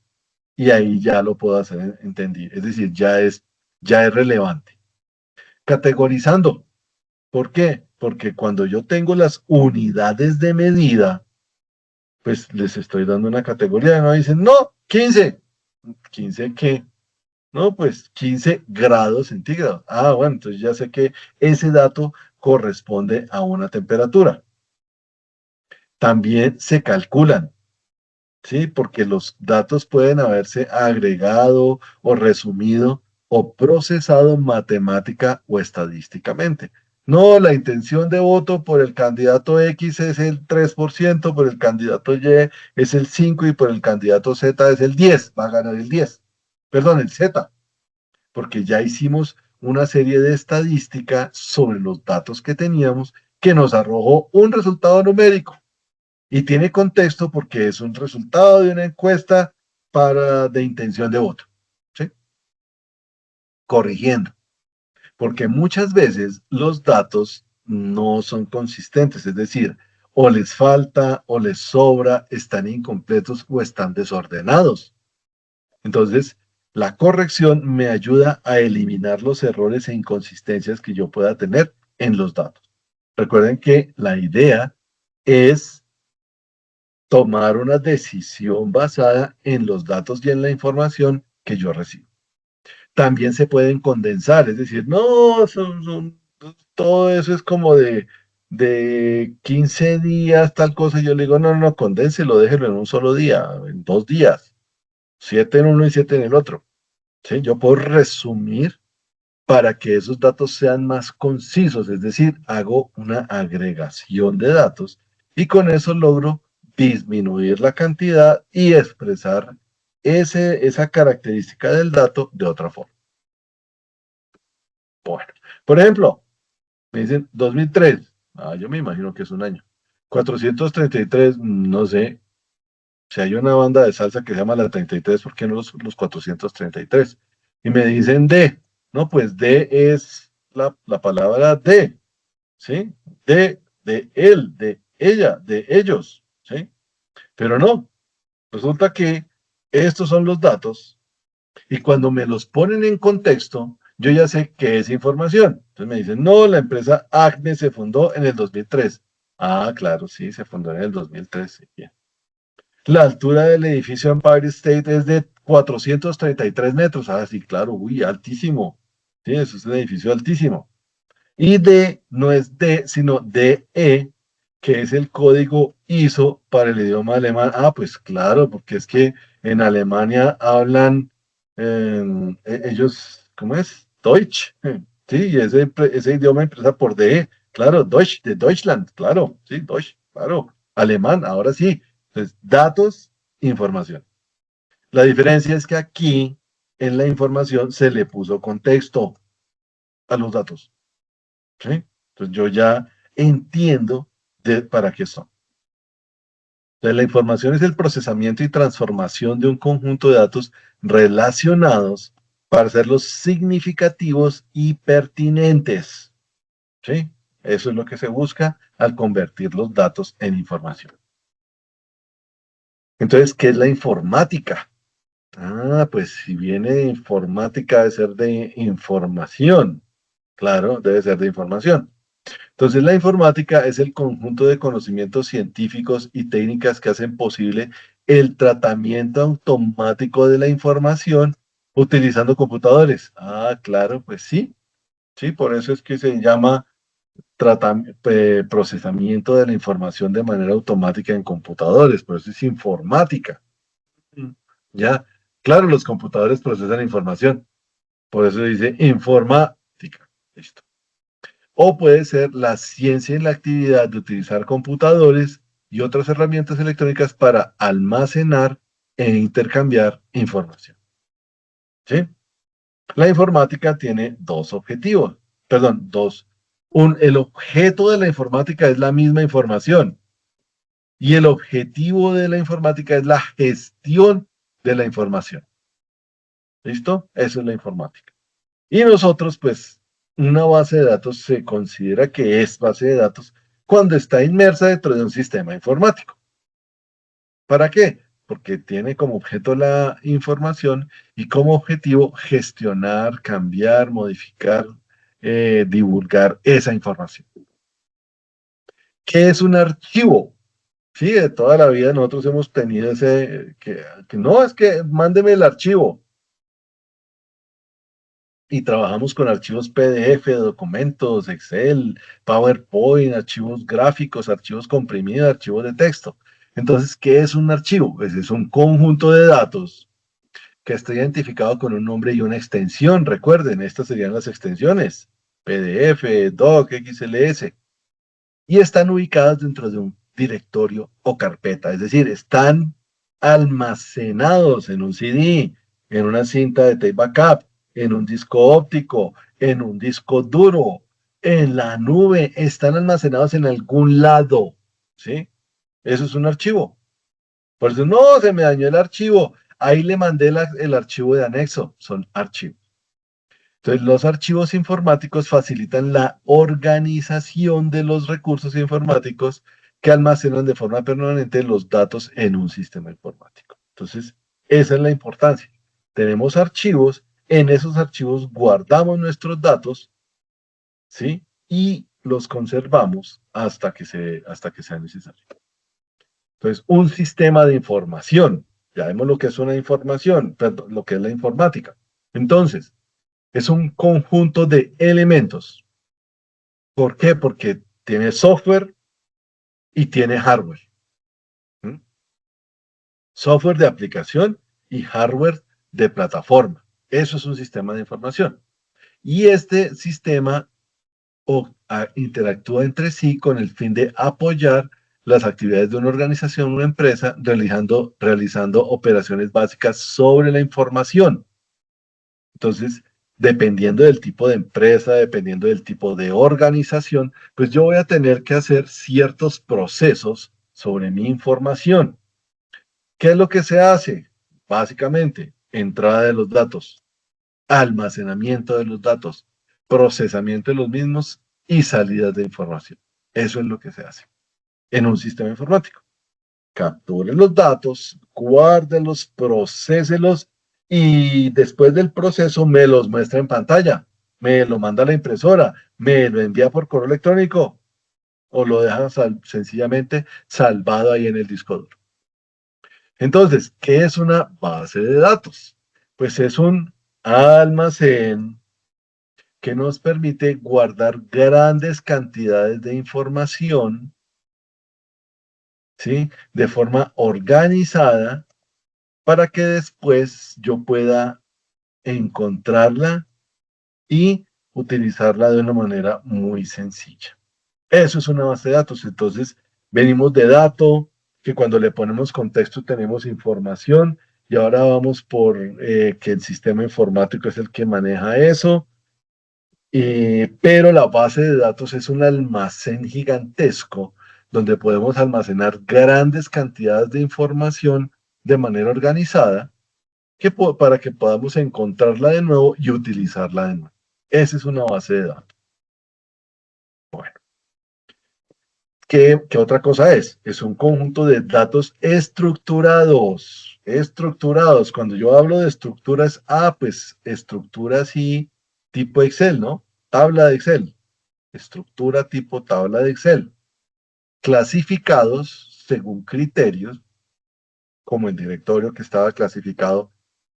y ahí ya lo puedo hacer entender. Es decir, ya es relevante. Categorizando. ¿Por qué? Porque cuando yo tengo las unidades de medida, pues les estoy dando una categoría. No dicen, no, 15. ¿15 qué? No, pues 15 grados centígrados. Ah, bueno, entonces ya sé que ese dato corresponde a una temperatura. También se calculan, ¿sí? Porque los datos pueden haberse agregado o resumido o procesado matemática o estadísticamente. No, la intención de voto por el candidato X es el 3%, por el candidato Y es el 5% y por el candidato Z es el 10%. Va a ganar el 10%. Perdón, el Z, porque ya hicimos una serie de estadística sobre los datos que teníamos que nos arrojó un resultado numérico. Y tiene contexto porque es un resultado de una encuesta de intención de voto. ¿Sí? Corrigiendo. Porque muchas veces los datos no son consistentes, es decir, o les falta o les sobra, están incompletos o están desordenados. Entonces, la corrección me ayuda a eliminar los errores e inconsistencias que yo pueda tener en los datos. Recuerden que la idea es tomar una decisión basada en los datos y en la información que yo recibo. También se pueden condensar, es decir, no, todo eso es como de 15 días, tal cosa. Yo le digo, no, no, condénselo, déjelo en un solo día, en 2 días, 7 en uno y 7 en el otro. ¿Sí? Yo puedo resumir para que esos datos sean más concisos, es decir, hago una agregación de datos y con eso logro disminuir la cantidad y expresar esa característica del dato de otra forma. Bueno, por ejemplo, me dicen 2003, yo me imagino que es un año. 433, no sé, si hay una banda de salsa que se llama la 33, ¿por qué no los 433? Y me dicen D, no, pues D es la palabra de, ¿sí? De él, de ella, de ellos, ¿sí? Pero no, resulta que estos son los datos y cuando me los ponen en contexto, yo ya sé qué es información. Entonces me dicen, no, la empresa Acme se fundó en el 2003. Ah, claro, sí, se fundó en el 2003. Sí, bien. La altura del edificio Empire State es de 433 metros. Ah, sí, claro, uy, altísimo. Sí, eso es un edificio altísimo. Y D no es D, sino DE, que es el código ISO para el idioma alemán. Ah, pues claro, porque es que en Alemania hablan ellos, ¿cómo es? Deutsch. Sí, y ese idioma empieza por DE. Claro, Deutsch, de Deutschland, claro, sí, Deutsch, claro. Alemán, ahora sí. Entonces, datos, información. La diferencia es que aquí en la información se le puso contexto a los datos. ¿Sí? Entonces yo ya entiendo para qué son. Entonces, la información es el procesamiento y transformación de un conjunto de datos relacionados para hacerlos significativos y pertinentes. ¿Sí? Eso es lo que se busca al convertir los datos en información. Entonces, ¿qué es la informática? Ah, pues si viene de informática, debe ser de información. Claro, debe ser de información. Entonces, la informática es el conjunto de conocimientos científicos y técnicas que hacen posible el tratamiento automático de la información utilizando computadores. Ah, claro, pues sí, sí, por eso es que se llama procesamiento de la información de manera automática en computadores, por eso es informática. Mm. Ya, claro, los computadores procesan información, por eso dice informática. Listo. O puede ser la ciencia en la actividad de utilizar computadores y otras herramientas electrónicas para almacenar e intercambiar información. ¿Sí? La informática tiene dos objetivos, perdón, dos. El objeto de la informática es la misma información y el objetivo de la informática es la gestión de la información. ¿Listo? Eso es la informática. Y nosotros, pues, una base de datos se considera que es base de datos cuando está inmersa dentro de un sistema informático. ¿Para qué? Porque tiene como objeto la información y como objetivo gestionar, cambiar, modificar, divulgar esa información. ¿Qué es un archivo? Sí, de toda la vida nosotros hemos tenido que no, es que mándeme el archivo. Y trabajamos con archivos PDF, documentos, Excel, PowerPoint, archivos gráficos, archivos comprimidos, archivos de texto. Entonces, ¿qué es un archivo? Pues es un conjunto de datos que está identificado con un nombre y una extensión. Recuerden, estas serían las extensiones: PDF, Doc, XLS. Y están ubicadas dentro de un directorio o carpeta. Es decir, están almacenados en un CD, en una cinta de tape backup, en un disco óptico, en un disco duro, en la nube, están almacenados en algún lado, ¿sí? Eso es un archivo. Por eso, no, se me dañó el archivo. Ahí le mandé el archivo de anexo. Son archivos. Entonces, los archivos informáticos facilitan la organización de los recursos informáticos que almacenan de forma permanente los datos en un sistema informático. Entonces, esa es la importancia. Tenemos archivos, en esos archivos guardamos nuestros datos, ¿sí? Y los conservamos hasta que sea necesario. Entonces, un sistema de información, ya vemos lo que es una información, perdón, lo que es la informática. Entonces, es un conjunto de elementos. ¿Por qué? Porque tiene software y tiene hardware. ¿Mm? Software de aplicación y hardware de plataforma. Eso es un sistema de información. Y este sistema interactúa entre sí con el fin de apoyar las actividades de una organización, una empresa, realizando operaciones básicas sobre la información. Entonces, dependiendo del tipo de empresa, dependiendo del tipo de organización, pues yo voy a tener que hacer ciertos procesos sobre mi información. ¿Qué es lo que se hace? Básicamente, entrada de los datos, almacenamiento de los datos, procesamiento de los mismos y salidas de información. Eso es lo que se hace en un sistema informático. Capture los datos, guárdelos, proceselos y después del proceso me los muestra en pantalla, me lo manda a la impresora, me lo envía por correo electrónico o lo deja sencillamente salvado ahí en el disco duro. Entonces, ¿qué es una base de datos? Pues es un almacén que nos permite guardar grandes cantidades de información, ¿sí? De forma organizada para que después yo pueda encontrarla y utilizarla de una manera muy sencilla. Eso es una base de datos. Entonces, venimos de dato, que cuando le ponemos contexto tenemos información, y ahora vamos por que el sistema informático es el que maneja eso. Pero la base de datos es un almacén gigantesco donde podemos almacenar grandes cantidades de información de manera organizada para que podamos encontrarla de nuevo y utilizarla de nuevo. Esa es una base de datos. Bueno, ¿qué otra cosa es? Es un conjunto de datos estructurados. Estructurados. Cuando yo hablo de estructuras, pues estructuras y tipo Excel, ¿no? Tabla de Excel. Estructura tipo tabla de Excel. Clasificados según criterios, como el directorio que estaba clasificado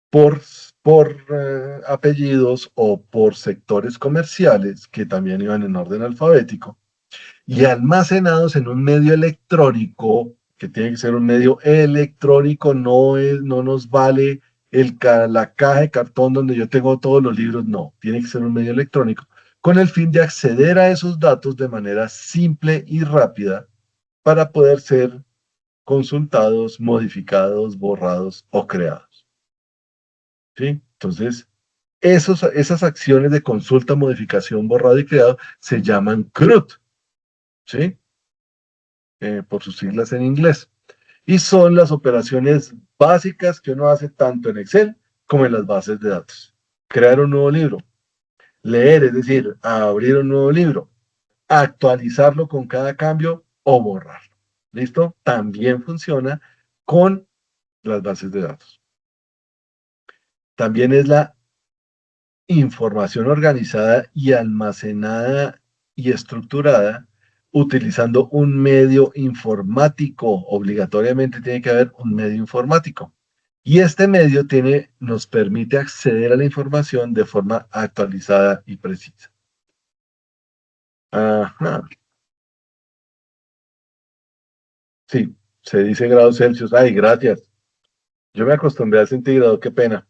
por apellidos o por sectores comerciales que también iban en orden alfabético y almacenados en un medio electrónico, que tiene que ser un medio electrónico, no nos vale la caja de cartón donde yo tengo todos los libros, no, tiene que ser un medio electrónico, con el fin de acceder a esos datos de manera simple y rápida para poder ser consultados, modificados, borrados o creados. ¿Sí? Entonces, esas acciones de consulta, modificación, borrado y creado se llaman CRUD, ¿sí? Por sus siglas en inglés. Y son las operaciones básicas que uno hace tanto en Excel como en las bases de datos. Crear un nuevo libro, leer, es decir, abrir un nuevo libro, actualizarlo con cada cambio o borrarlo. ¿Listo? También funciona con las bases de datos. También es la información organizada y almacenada y estructurada utilizando un medio informático. Obligatoriamente tiene que haber un medio informático. Y este medio nos permite acceder a la información de forma actualizada y precisa. Ajá. Sí, se dice grados Celsius. Ay, gracias. Yo me acostumbré al centígrado, qué pena.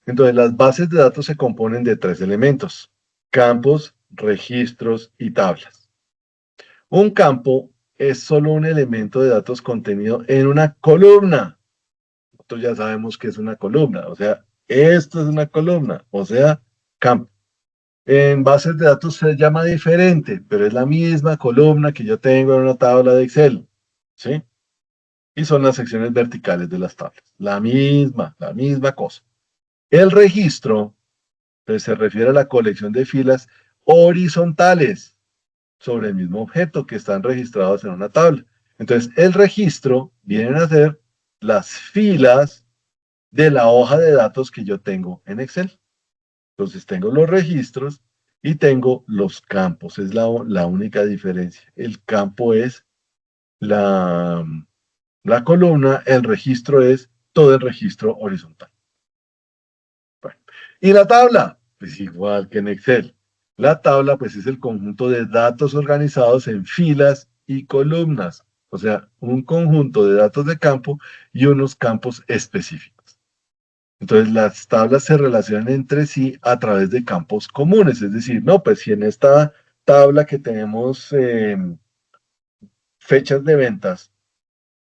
Entonces, las bases de datos se componen de 3 elementos: campos, registros y tablas. Un campo es solo un elemento de datos contenido en una columna. Nosotros ya sabemos que es una columna, o sea, esto es una columna, o sea, campo. En bases de datos se llama diferente, pero es la misma columna que yo tengo en una tabla de Excel, ¿sí? Y son las secciones verticales de las tablas. La misma cosa. El registro, pues, se refiere a la colección de filas horizontales sobre el mismo objeto que están registrados en una tabla. Entonces, el registro vienen a ser las filas de la hoja de datos que yo tengo en Excel. Entonces, tengo los registros y tengo los campos. Es la única diferencia. El campo es la columna, el registro es todo el registro horizontal. Bueno, ¿y la tabla? Pues igual que en Excel. La tabla, pues, es el conjunto de datos organizados en filas y columnas. O sea, un conjunto de datos de campo y unos campos específicos. Entonces, las tablas se relacionan entre sí a través de campos comunes. Es decir, no, pues si en esta tabla que tenemos fechas de ventas,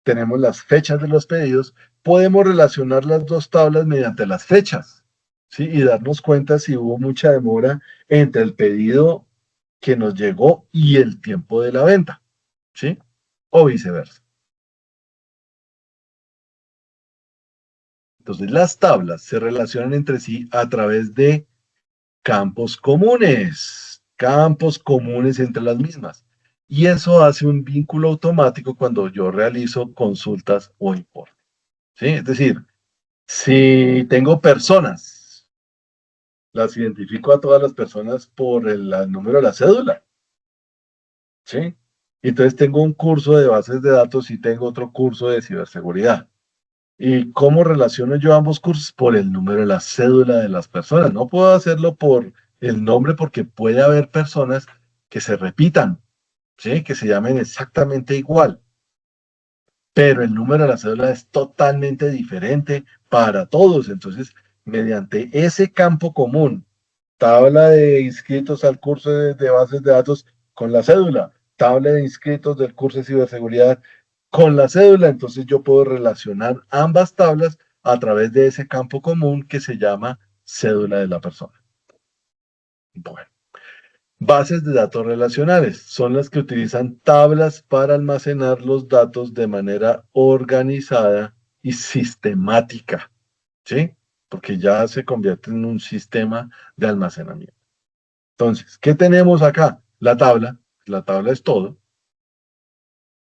tenemos las fechas de los pedidos, podemos relacionar las dos tablas mediante las fechas, ¿sí? Y darnos cuenta si hubo mucha demora entre el pedido que nos llegó y el tiempo de la venta, ¿sí? O viceversa. Entonces, las tablas se relacionan entre sí a través de campos comunes entre las mismas. Y eso hace un vínculo automático cuando yo realizo consultas o importes, ¿sí? Es decir, si tengo personas, las identifico a todas las personas por el número de la cédula, ¿sí? Entonces tengo un curso de bases de datos y tengo otro curso de ciberseguridad. ¿Y cómo relaciono yo ambos cursos? Por el número de la cédula de las personas. No puedo hacerlo por el nombre porque puede haber personas que se repitan, ¿sí? Que se llamen exactamente igual. Pero el número de la cédula es totalmente diferente para todos. Entonces, mediante ese campo común, tabla de inscritos al curso de bases de datos con la cédula, tabla de inscritos del curso de ciberseguridad con la cédula, entonces yo puedo relacionar ambas tablas a través de ese campo común que se llama cédula de la persona. Bueno. Bases de datos relacionales son las que utilizan tablas para almacenar los datos de manera organizada y sistemática, ¿sí? Porque ya se convierte en un sistema de almacenamiento. Entonces, ¿qué tenemos acá? La tabla es todo,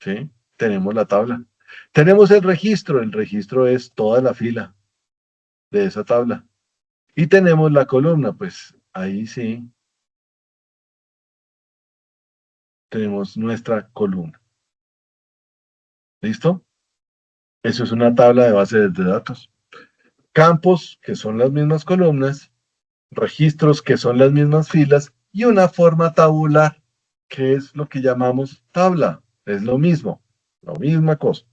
¿sí? Tenemos la tabla. Tenemos el registro es toda la fila de esa tabla. Y tenemos la columna, pues ahí sí tenemos nuestra columna. ¿Listo? Eso es una tabla de bases de datos. Campos, que son las mismas columnas, registros, que son las mismas filas, y una forma tabular, que es lo que llamamos tabla. Es lo mismo, la misma cosa.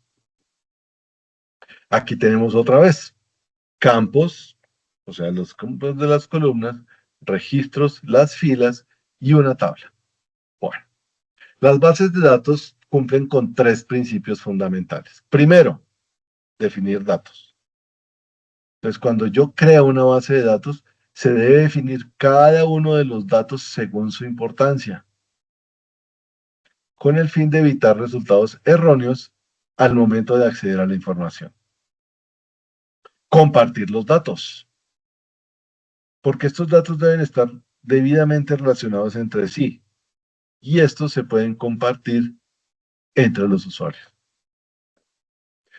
Aquí tenemos otra vez campos, o sea, los campos de las columnas, registros, las filas y una tabla. Bueno, las bases de datos cumplen con tres principios fundamentales. Primero, definir datos. Entonces, cuando yo creo una base de datos, se debe definir cada uno de los datos según su importancia, con el fin de evitar resultados erróneos al momento de acceder a la información. Compartir los datos, porque estos datos deben estar debidamente relacionados entre sí, y estos se pueden compartir entre los usuarios.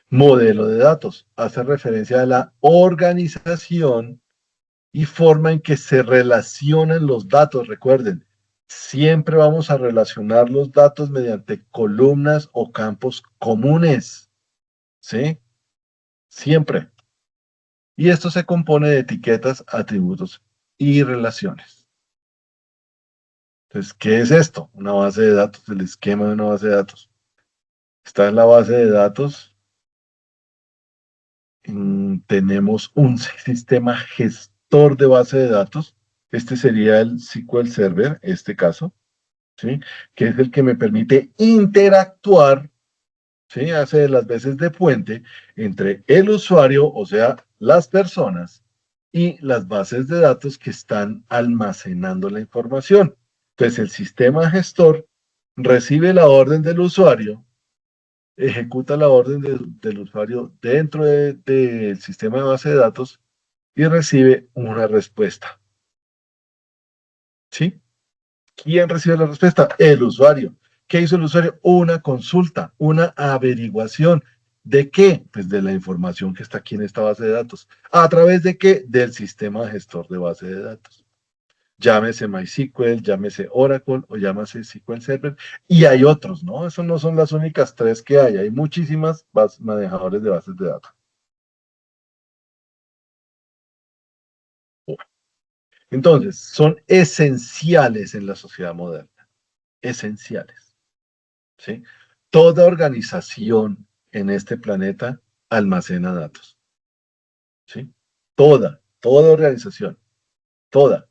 Modelo de datos, hace referencia a la organización y forma en que se relacionan los datos. Recuerden, siempre vamos a relacionar los datos mediante columnas o campos comunes. ¿Sí? Siempre. Y esto se compone de etiquetas, atributos y relaciones. Entonces, ¿qué es esto? Una base de datos, el esquema de una base de datos. Está en la base de datos. Tenemos un sistema gestor de base de datos. Este sería el SQL Server, este caso, ¿sí? Que es el que me permite interactuar, ¿sí? Hace las veces de puente entre el usuario, o sea, las personas, y las bases de datos que están almacenando la información. Entonces, el sistema gestor recibe la orden del usuario, ejecuta la orden del usuario dentro del sistema de base de datos y recibe una respuesta. ¿Sí? ¿Quién recibe la respuesta? El usuario. ¿Qué hizo el usuario? Una consulta, una averiguación. ¿De qué? Pues de la información que está aquí en esta base de datos. ¿A través de qué? Del sistema gestor de base de datos. Llámese MySQL, llámese Oracle o llámese SQL Server. Y hay otros, ¿no? Eso no son las únicas tres que hay. Hay muchísimas manejadores de bases de datos. Entonces, son esenciales en la sociedad moderna. Esenciales. ¿Sí? Toda organización en este planeta almacena datos. ¿Sí? Toda organización, toda.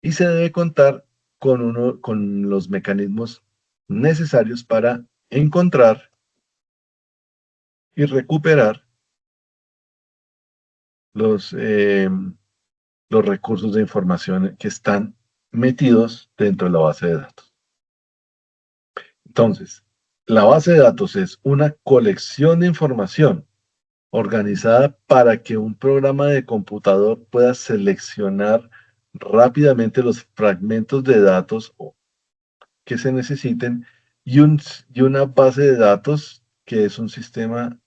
Y se debe contar con los mecanismos necesarios para encontrar y recuperar los, eh, los recursos de información que están metidos dentro de la base de datos. Entonces, la base de datos es una colección de información organizada para que un programa de computador pueda seleccionar rápidamente los fragmentos de datos que se necesiten y una base de datos que es un sistema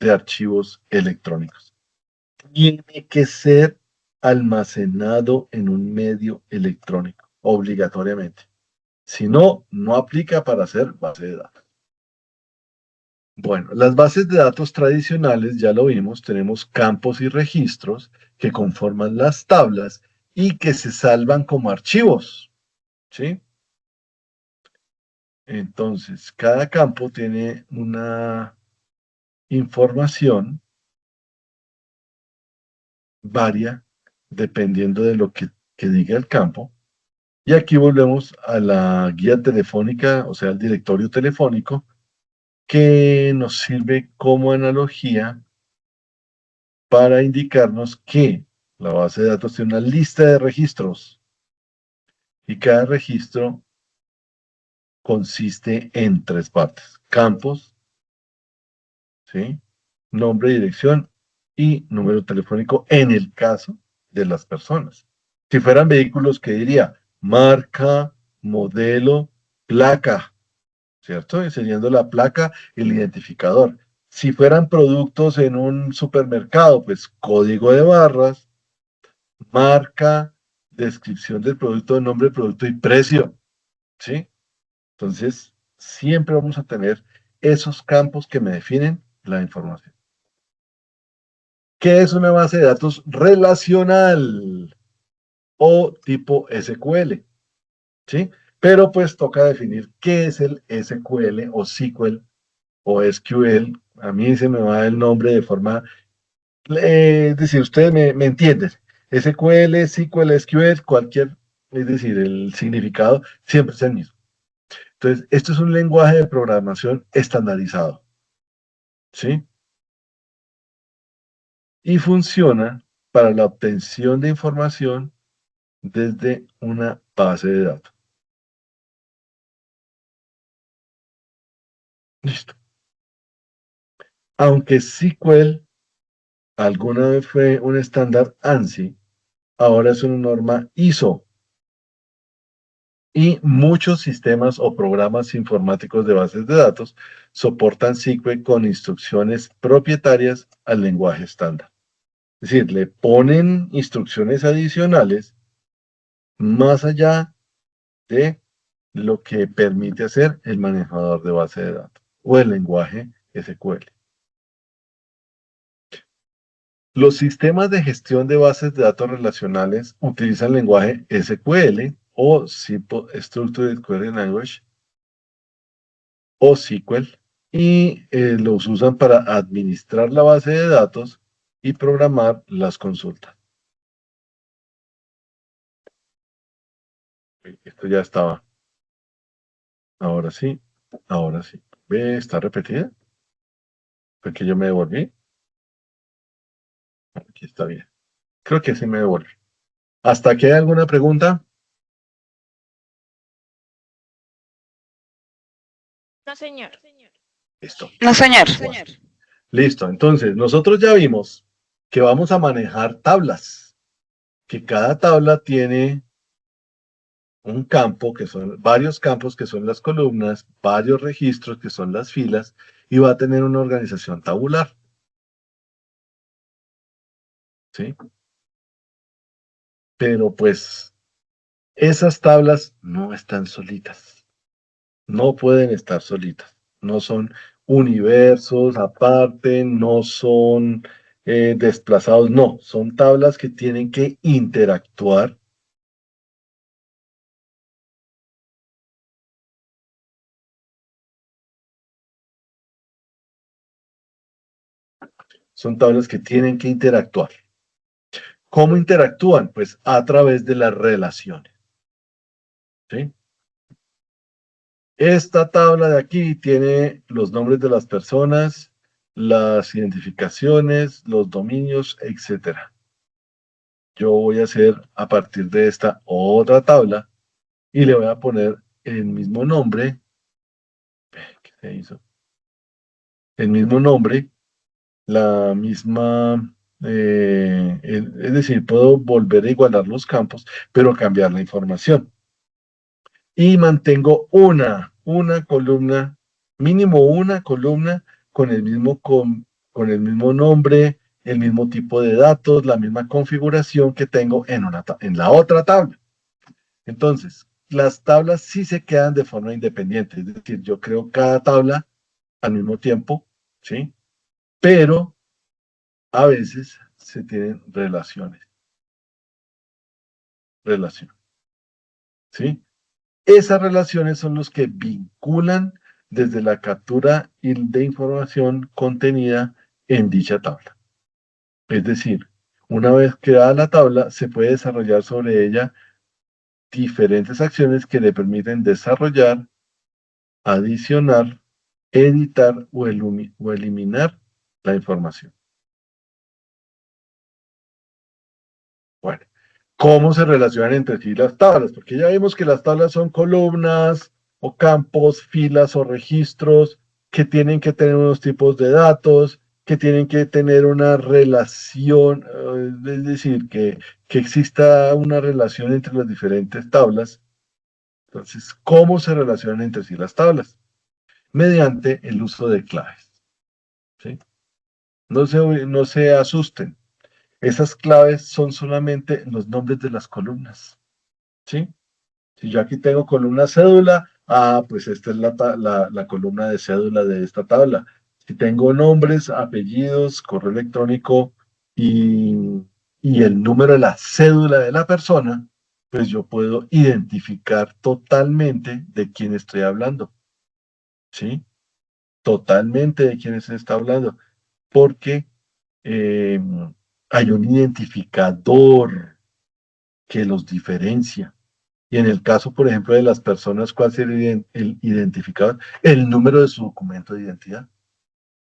de archivos electrónicos. Tiene que ser almacenado en un medio electrónico, obligatoriamente. Si no, no aplica para hacer base de datos. Bueno, las bases de datos tradicionales, ya lo vimos, tenemos campos y registros que conforman las tablas y que se salvan como archivos, ¿sí? Entonces, cada campo tiene una información varia dependiendo de lo que diga el campo. Y aquí volvemos a la guía telefónica, o sea, el directorio telefónico, que nos sirve como analogía para indicarnos que la base de datos tiene una lista de registros y cada registro consiste en tres partes: campos, ¿sí? Nombre, dirección y número telefónico en el caso de las personas. Si fueran vehículos, ¿qué diría? Marca, modelo, placa, ¿cierto? Enseñando la placa, el identificador. Si fueran productos en un supermercado, pues código de barras, marca, descripción del producto, nombre del producto y precio, ¿sí? Entonces, siempre vamos a tener esos campos que me definen la información. ¿Qué es una base de datos relacional o tipo SQL? ¿Sí? Pero pues toca definir qué es el SQL o SQL o SQL. A mí se me va el nombre de forma, es decir, ustedes me entienden. SQL, SQL, SQL, cualquier, es decir, el significado siempre es el mismo. Entonces, esto es un lenguaje de programación estandarizado, ¿sí? Y funciona para la obtención de información desde una base de datos. Listo. Aunque SQL alguna vez fue un estándar ANSI, ahora es una norma ISO y muchos sistemas o programas informáticos de bases de datos soportan SQL con instrucciones propietarias al lenguaje estándar. Es decir, le ponen instrucciones adicionales más allá de lo que permite hacer el manejador de base de datos o el lenguaje SQL. Los sistemas de gestión de bases de datos relacionales utilizan lenguaje SQL o Simple Structured Query Language o SQL y los usan para administrar la base de datos y programar las consultas. Esto ya estaba. Ahora sí, ahora sí. ¿Ve? ¿Está repetida? ¿Fue que yo me devolví? Aquí está bien. Creo que sí me devolví. ¿Hasta aquí hay alguna pregunta? No, señor. Listo. No, señor. Listo. Entonces, nosotros ya vimos que vamos a manejar tablas, que cada tabla tiene un campo, que son varios campos, que son las columnas, varios registros, que son las filas, y va a tener una organización tabular. ¿Sí? Pero pues esas tablas no están solitas, no pueden estar solitas, no son universos aparte, no son desplazados, no, son tablas que tienen que interactuar. Son tablas que tienen que interactuar. ¿Cómo interactúan? Pues a través de las relaciones. ¿Sí? Esta tabla de aquí tiene los nombres de las personas, las identificaciones, los dominios, etcétera. Yo voy a hacer a partir de esta otra tabla y le voy a poner el mismo nombre. ¿Qué se hizo? El mismo nombre, la misma, es decir, puedo volver a igualar los campos, pero cambiar la información. Y mantengo una columna, mínimo una columna con el mismo nombre, el mismo tipo de datos, la misma configuración que tengo en la otra tabla. Entonces, las tablas sí se quedan de forma independiente, es decir, yo creo cada tabla al mismo tiempo ¿sí? Pero a veces se tienen relaciones, ¿sí? Esas relaciones son los que vinculan desde la captura de información contenida en dicha tabla. Es decir, una vez creada la tabla, se puede desarrollar sobre ella diferentes acciones que le permiten desarrollar, adicionar, editar o eliminar la información. Bueno, ¿cómo se relacionan entre sí las tablas? Porque ya vimos que las tablas son columnas o campos, filas o registros que tienen que tener unos tipos de datos, que tienen que tener una relación, es decir, que exista una relación entre las diferentes tablas. Entonces, ¿cómo se relacionan entre sí las tablas? Mediante el uso de claves, ¿sí? No se asusten. Esas claves son solamente los nombres de las columnas, ¿sí? Si yo aquí tengo columna cédula, pues esta es la columna de cédula de esta tabla. Si tengo nombres, apellidos, correo electrónico y, y el número de la cédula de la persona, pues yo puedo identificar totalmente de quién estoy hablando, ¿sí? Totalmente de quién se está hablando, porque eh, hay un identificador que los diferencia. Y en el caso, por ejemplo, de las personas, ¿cuál sería el identificador? El número de su documento de identidad,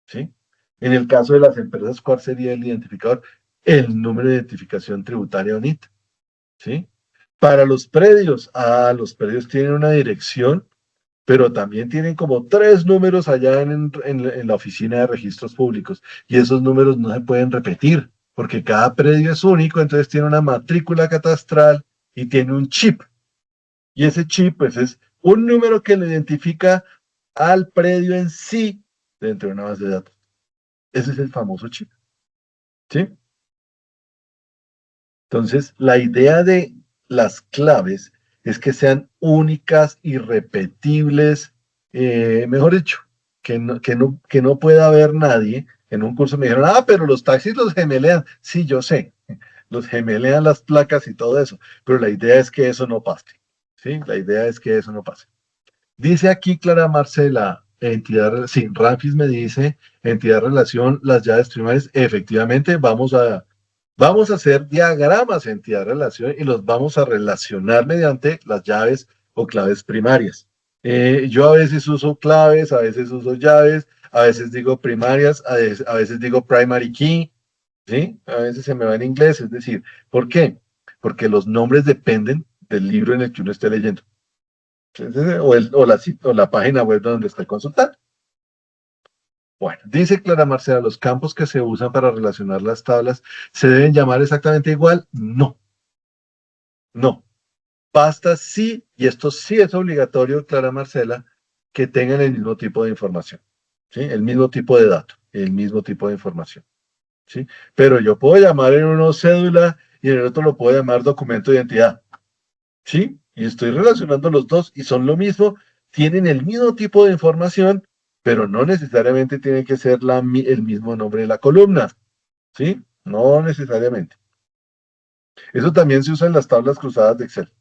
¿sí? En el caso de las empresas, ¿cuál sería el identificador? El número de identificación tributaria o NIT, ¿sí? Para los predios tienen una dirección, pero también tienen como 3 números allá en la oficina de registros públicos, y esos números no se pueden repetir, porque cada predio es único, entonces tiene una matrícula catastral y tiene un chip. Y ese chip, pues, es un número que lo identifica al predio en sí dentro de una base de datos. Ese es el famoso chip, ¿sí? Entonces, la idea de las claves es que sean únicas, irrepetibles, mejor dicho, que no pueda haber nadie. En un curso me dijeron, pero los taxis los gemelean. Sí, yo sé, los gemelean las placas y todo eso, pero la idea es que eso no pase, ¿sí? La idea es que eso no pase. Dice aquí Clara Marcela, sí, Ramfis me dice, entidad relación, las llaves primarias, efectivamente vamos a hacer diagramas entidad relación y los vamos a relacionar mediante las llaves o claves primarias. Yo a veces uso claves, a veces uso llaves, a veces digo primarias, a veces digo primary key, ¿sí? A veces se me va en inglés, es decir, ¿por qué? Porque los nombres dependen del libro en el que uno esté leyendo. O la página web donde esté consultando. Bueno, dice Clara Marcela, ¿los campos que se usan para relacionar las tablas se deben llamar exactamente igual? No, no. Basta sí, y esto sí es obligatorio, Clara Marcela, que tengan el mismo tipo de información, ¿sí? El mismo tipo de dato, el mismo tipo de información, ¿sí? Pero yo puedo llamar en uno cédula y en el otro lo puedo llamar documento de identidad, ¿sí? Y estoy relacionando los dos y son lo mismo, tienen el mismo tipo de información, pero no necesariamente tiene que ser el mismo nombre de la columna, ¿sí? No necesariamente. Eso también se usa en las tablas cruzadas de Excel,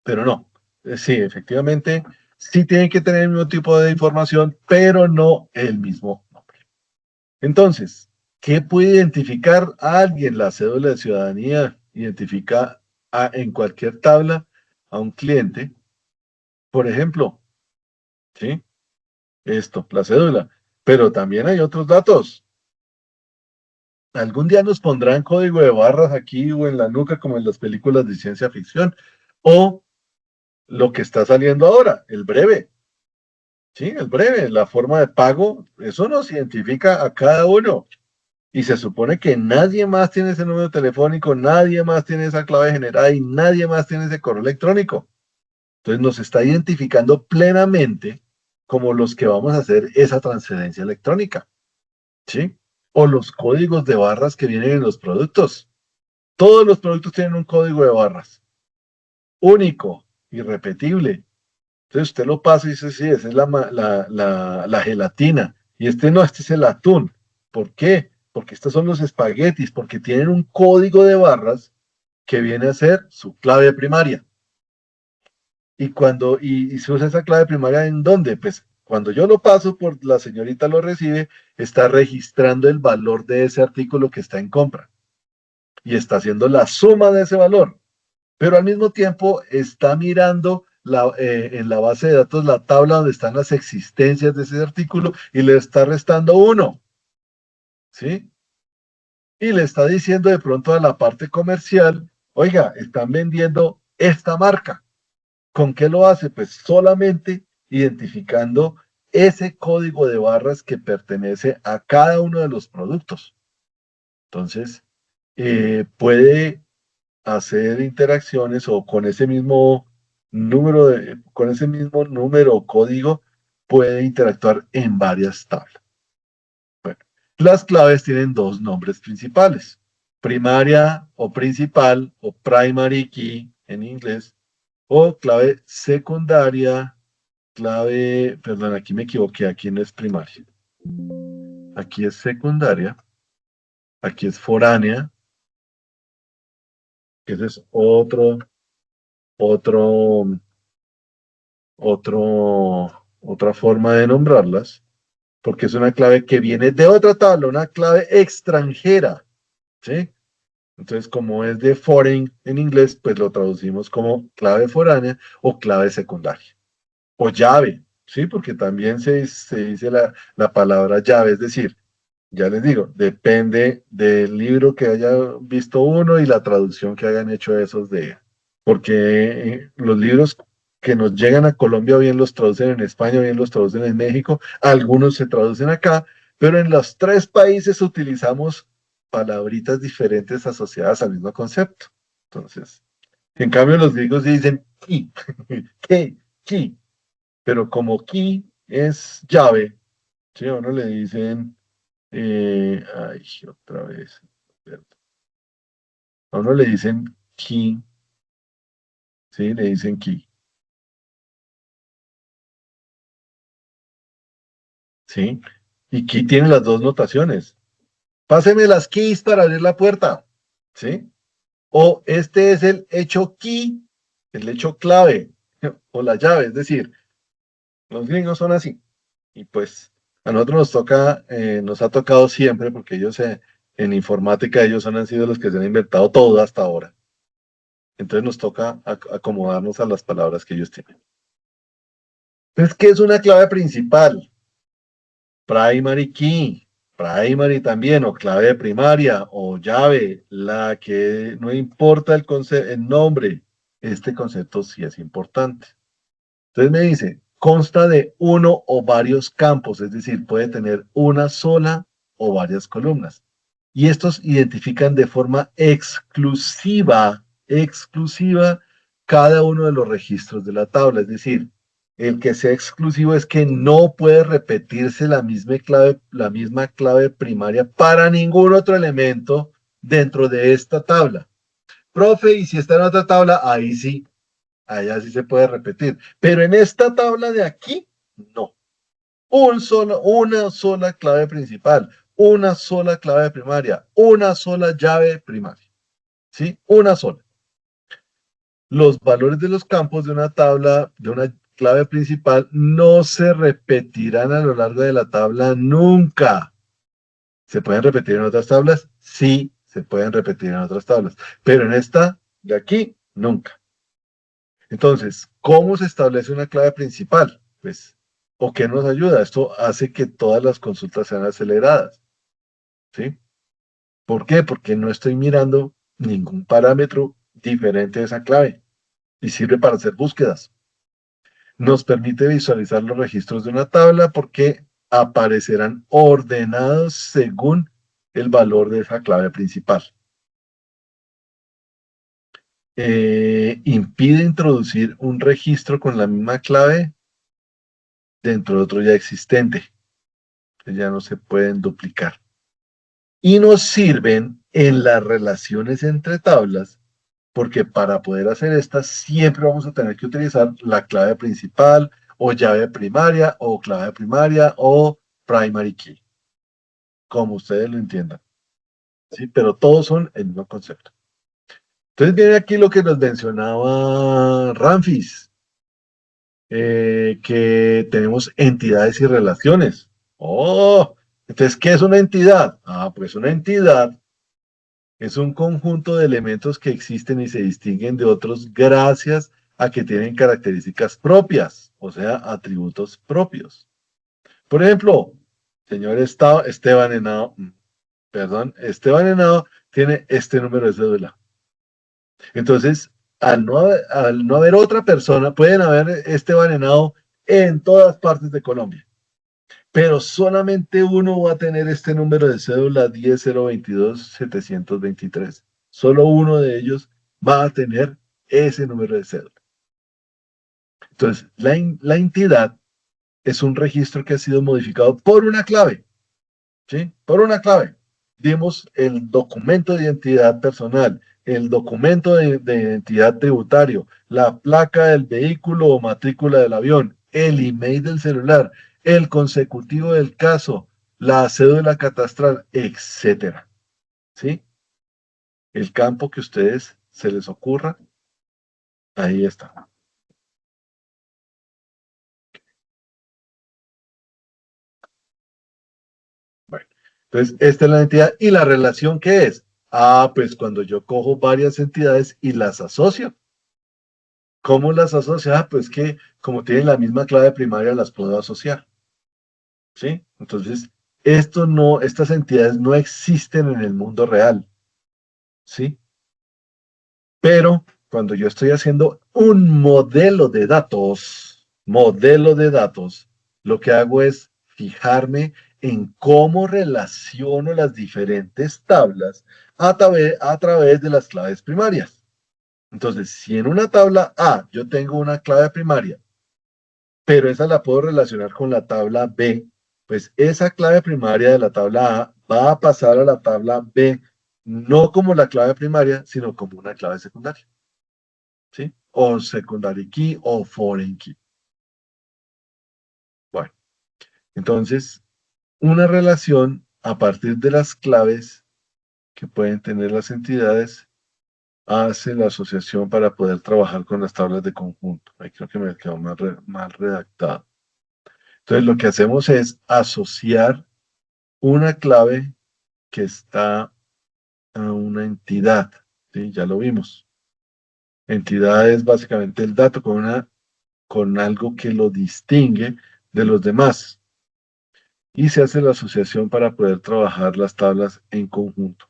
pero no. Sí, efectivamente, sí tienen que tener el mismo tipo de información, pero no el mismo nombre. Entonces, ¿qué puede identificar a alguien? La cédula de ciudadanía identifica en cualquier tabla a un cliente. Por ejemplo, ¿sí? Esto, la cédula. Pero también hay otros datos. Algún día nos pondrán código de barras aquí o en la nuca como en las películas de ciencia ficción. O lo que está saliendo ahora, el breve. ¿Sí? El breve, la forma de pago, eso nos identifica a cada uno. Y se supone que nadie más tiene ese número telefónico, nadie más tiene esa clave generada y nadie más tiene ese correo electrónico. Entonces nos está identificando plenamente como los que vamos a hacer esa transferencia electrónica, ¿sí? O los códigos de barras que vienen en los productos. Todos los productos tienen un código de barras único, irrepetible. Entonces usted lo pasa y dice, sí, esa es la gelatina. Y este no, este es el atún. ¿Por qué? Porque estos son los espaguetis, porque tienen un código de barras que viene a ser su clave primaria. Y se usa esa clave primaria ¿en dónde? Pues cuando yo lo paso por la señorita lo recibe, está registrando el valor de ese artículo que está en compra y está haciendo la suma de ese valor, pero al mismo tiempo está mirando en la base de datos la tabla donde están las existencias de ese artículo y le está restando uno, ¿sí? Y le está diciendo de pronto a la parte comercial, oiga, están vendiendo esta marca. ¿Con qué lo hace? Pues solamente identificando ese código de barras que pertenece a cada uno de los productos. Entonces, puede hacer interacciones o con ese mismo con ese mismo número o código, puede interactuar en varias tablas. Bueno, las claves tienen dos nombres principales: primaria o principal o primary key en inglés, o clave secundaria, perdón, aquí me equivoqué, aquí no es primaria. Aquí es secundaria, aquí es foránea, que ese es otro, otra forma de nombrarlas, porque es una clave que viene de otra tabla, una clave extranjera, ¿sí? Entonces, como es de foreign en inglés, pues lo traducimos como clave foránea o clave secundaria. O llave, ¿sí? Porque también se dice la palabra llave, es decir, ya les digo, depende del libro que haya visto uno y la traducción que hayan hecho esos de, porque los libros que nos llegan a Colombia bien los traducen en España, bien los traducen en México, algunos se traducen acá, pero en los tres países utilizamos palabritas diferentes asociadas al mismo concepto. Entonces, en cambio los griegos dicen ki, ki, pero como ki es llave, ¿sí? A uno le dicen, ay, otra vez, a uno le dicen ki, ¿sí? Le dicen ki, ¿sí? Y ki tiene las dos notaciones. Páseme las keys para abrir la puerta, ¿sí? O este es el hecho key, el hecho clave, o la llave, es decir, los gringos son así. Y pues a nosotros nos ha tocado siempre, porque ellos en informática, han sido los que se han inventado todo hasta ahora. Entonces nos toca acomodarnos a las palabras que ellos tienen. Entonces, ¿qué es una clave principal? Primary key, primary también, o clave de primaria, o llave, la que no importa el nombre, este concepto sí es importante. Entonces me dice, consta de uno o varios campos, es decir, puede tener una sola o varias columnas. Y estos identifican de forma exclusiva cada uno de los registros de la tabla. Es decir, el que sea exclusivo es que no puede repetirse la misma clave primaria para ningún otro elemento dentro de esta tabla. Profe, y si está en otra tabla, ahí sí, allá sí se puede repetir. Pero en esta tabla de aquí, no. Una sola clave principal, una sola clave primaria, una sola llave primaria. ¿Sí? Una sola. Los valores de los campos de una tabla, de una clave principal, no se repetirán a lo largo de la tabla nunca. ¿Se pueden repetir en otras tablas? Sí, se pueden repetir en otras tablas. Pero en esta de aquí, nunca. Entonces, ¿cómo se establece una clave principal? Pues, ¿o qué nos ayuda? Esto hace que todas las consultas sean aceleradas, ¿sí? ¿Por qué? Porque no estoy mirando ningún parámetro diferente de esa clave y sirve para hacer búsquedas. Nos permite visualizar los registros de una tabla porque aparecerán ordenados según el valor de esa clave principal. Impide introducir un registro con la misma clave dentro de otro ya existente. Ya no se pueden duplicar. Y nos sirven en las relaciones entre tablas porque para poder hacer esta siempre vamos a tener que utilizar la clave principal o llave primaria o clave primaria o primary key, como ustedes lo entiendan. ¿Sí? Pero todos son el mismo concepto. Entonces viene aquí lo que nos mencionaba Ramfis, que tenemos entidades y relaciones. Oh, entonces, ¿qué es una entidad? Ah, pues una entidad es un conjunto de elementos que existen y se distinguen de otros gracias a que tienen características propias, o sea, atributos propios. Por ejemplo, señor Esteban Henao, Esteban Henao tiene este número de cédula. Entonces, al no haber otra persona, pueden haber Esteban Henao en todas partes de Colombia, pero solamente uno va a tener este número de cédula 10.022.723. Solo uno de ellos va a tener ese número de cédula. Entonces, la entidad es un registro que ha sido modificado por una clave, ¿sí? Por una clave. Dimos el documento de identidad personal, el documento de identidad tributario, la placa del vehículo o matrícula del avión, el email del celular, el consecutivo del caso, la cédula catastral, etcétera. ¿Sí? El campo que a ustedes se les ocurra, ahí está. Bueno, entonces esta es la entidad y la relación ¿qué es? Ah, pues cuando yo cojo varias entidades y las asocio. ¿Cómo las asocio? Ah, pues que como tienen la misma clave primaria las puedo asociar. ¿Sí? Entonces, estas entidades no existen en el mundo real. ¿Sí? Pero cuando yo estoy haciendo un modelo de datos, lo que hago es fijarme en cómo relaciono las diferentes tablas a través de las claves primarias. Entonces, si en una tabla A yo tengo una clave primaria, pero esa la puedo relacionar con la tabla B, pues esa clave primaria de la tabla A va a pasar a la tabla B, no como la clave primaria, sino como una clave secundaria. ¿Sí? O secondary key o foreign key. Bueno, entonces, una relación a partir de las claves que pueden tener las entidades hace la asociación para poder trabajar con las tablas de conjunto. Ahí creo que me quedó mal redactado. Entonces, lo que hacemos es asociar una clave que está a una entidad. ¿Sí? Ya lo vimos. Entidad es básicamente el dato con algo que lo distingue de los demás. Y se hace la asociación para poder trabajar las tablas en conjunto.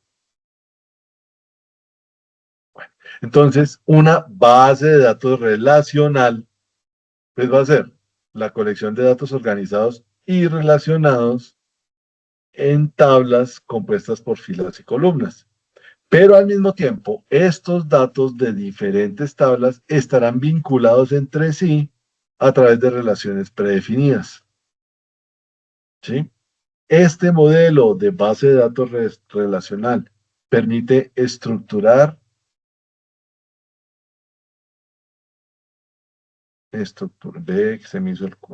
Bueno, entonces, una base de datos relacional, pues va a ser la colección de datos organizados y relacionados en tablas compuestas por filas y columnas. Pero al mismo tiempo, estos datos de diferentes tablas estarán vinculados entre sí a través de relaciones predefinidas. ¿Sí? Este modelo de base de datos relacional permite estructurar,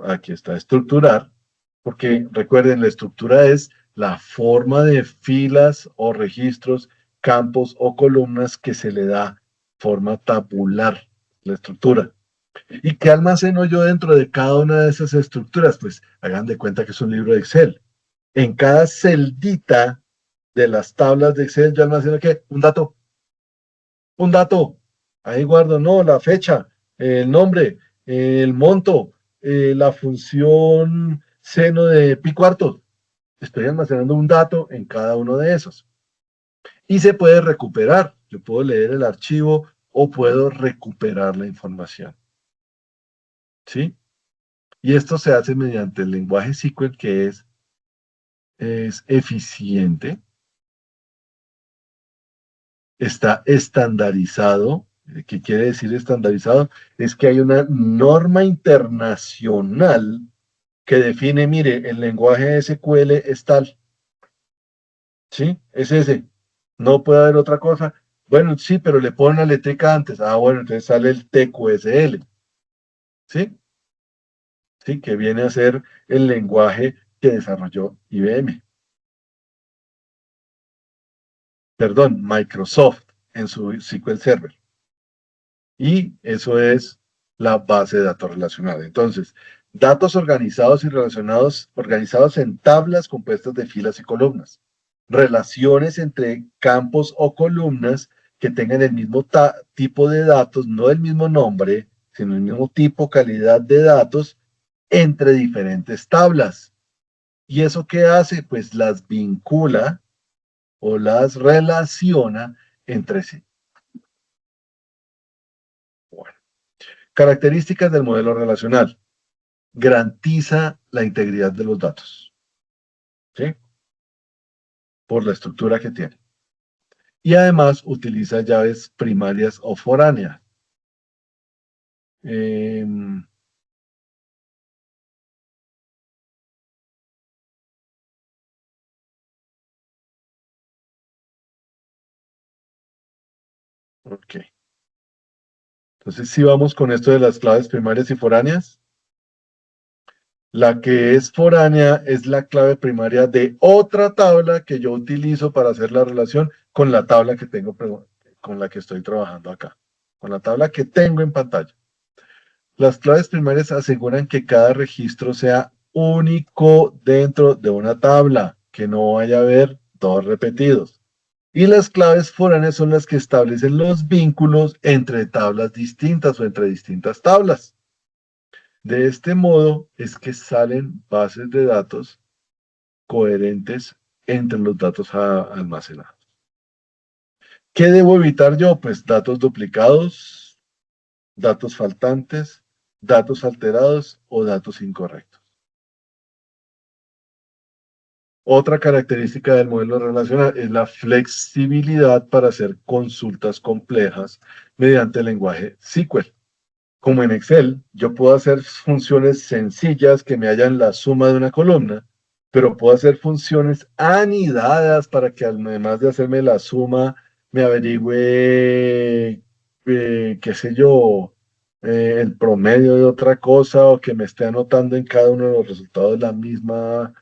aquí está, estructurar, porque recuerden, la estructura es la forma de filas o registros, campos o columnas que se le da forma tabular, la estructura. ¿Y qué almaceno yo dentro de cada una de esas estructuras? Pues hagan de cuenta que es un libro de Excel. En cada celdita de las tablas de Excel yo almaceno ¿qué? Un dato. Ahí guardo, no, la fecha, el nombre, el monto, la función seno de pi cuartos. Estoy almacenando un dato en cada uno de esos. Y se puede recuperar. Yo puedo leer el archivo o puedo recuperar la información. ¿Sí? Y esto se hace mediante el lenguaje SQL que es eficiente, está estandarizado. ¿Qué quiere decir estandarizado? Es que hay una norma internacional que define, mire, el lenguaje SQL es tal. ¿Sí? Es ese. No puede haber otra cosa. Bueno, sí, pero le ponen la letrica antes. Ah, bueno, entonces sale el TQSL, ¿sí? Sí, que viene a ser el lenguaje que desarrolló IBM. Perdón, Microsoft en su SQL Server. Y eso es la base de datos relacional. Entonces, datos organizados y relacionados, organizados en tablas compuestas de filas y columnas. Relaciones entre campos o columnas que tengan el mismo tipo de datos, no el mismo nombre, sino el mismo tipo, calidad de datos entre diferentes tablas. ¿Y eso qué hace? Pues las vincula o las relaciona entre sí. Bueno. Características del modelo relacional. Garantiza la integridad de los datos, ¿sí? Por la estructura que tiene. Y además utiliza llaves primarias o foráneas. Eh, ok. Entonces, si vamos con esto de las claves primarias y foráneas. La que es foránea es la clave primaria de otra tabla que yo utilizo para hacer la relación con la tabla que tengo, con la que estoy trabajando acá, con la tabla que tengo en pantalla. Las claves primarias aseguran que cada registro sea único dentro de una tabla, que no vaya a haber dos repetidos. Y las claves foráneas son las que establecen los vínculos entre tablas distintas o entre distintas tablas. De este modo es que salen bases de datos coherentes entre los datos almacenados. ¿Qué debo evitar yo? Pues datos duplicados, datos faltantes, datos alterados o datos incorrectos. Otra característica del modelo relacional es la flexibilidad para hacer consultas complejas mediante el lenguaje SQL. Como en Excel, yo puedo hacer funciones sencillas que me hallan la suma de una columna, pero puedo hacer funciones anidadas para que además de hacerme la suma, me averigüe, qué sé yo, el promedio de otra cosa o que me esté anotando en cada uno de los resultados la misma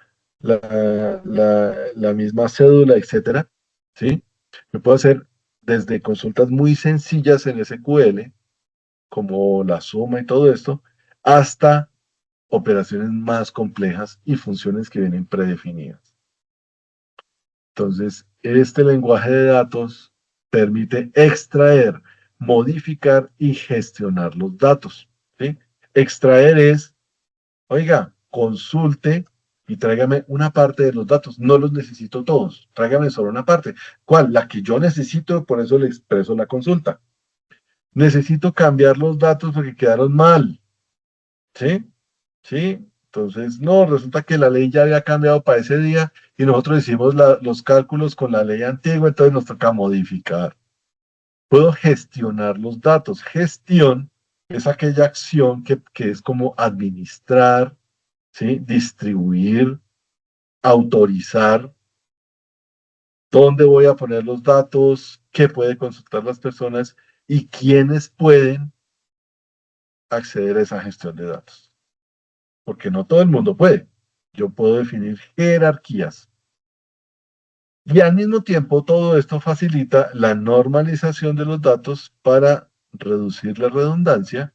cédula, etcétera. ¿Sí? Me puedo hacer desde consultas muy sencillas en SQL como la suma y todo esto, hasta operaciones más complejas y funciones que vienen predefinidas. Entonces, este lenguaje de datos permite extraer, modificar y gestionar los datos. ¿Sí? Extraer es, oiga, consulte y tráigame una parte de los datos. No los necesito todos, tráigame solo una parte. ¿Cuál? La que yo necesito, por eso le expreso la consulta. Necesito cambiar los datos porque quedaron mal. ¿Sí? ¿Sí? Entonces, no, resulta que la ley ya había cambiado para ese día y nosotros hicimos los cálculos con la ley antigua, entonces nos toca modificar. Puedo gestionar los datos. Gestión es aquella acción que es como administrar, ¿sí? Distribuir, autorizar, dónde voy a poner los datos, qué pueden consultar las personas y quiénes pueden acceder a esa gestión de datos. Porque no todo el mundo puede. Yo puedo definir jerarquías. Y al mismo tiempo, todo esto facilita la normalización de los datos para reducir la redundancia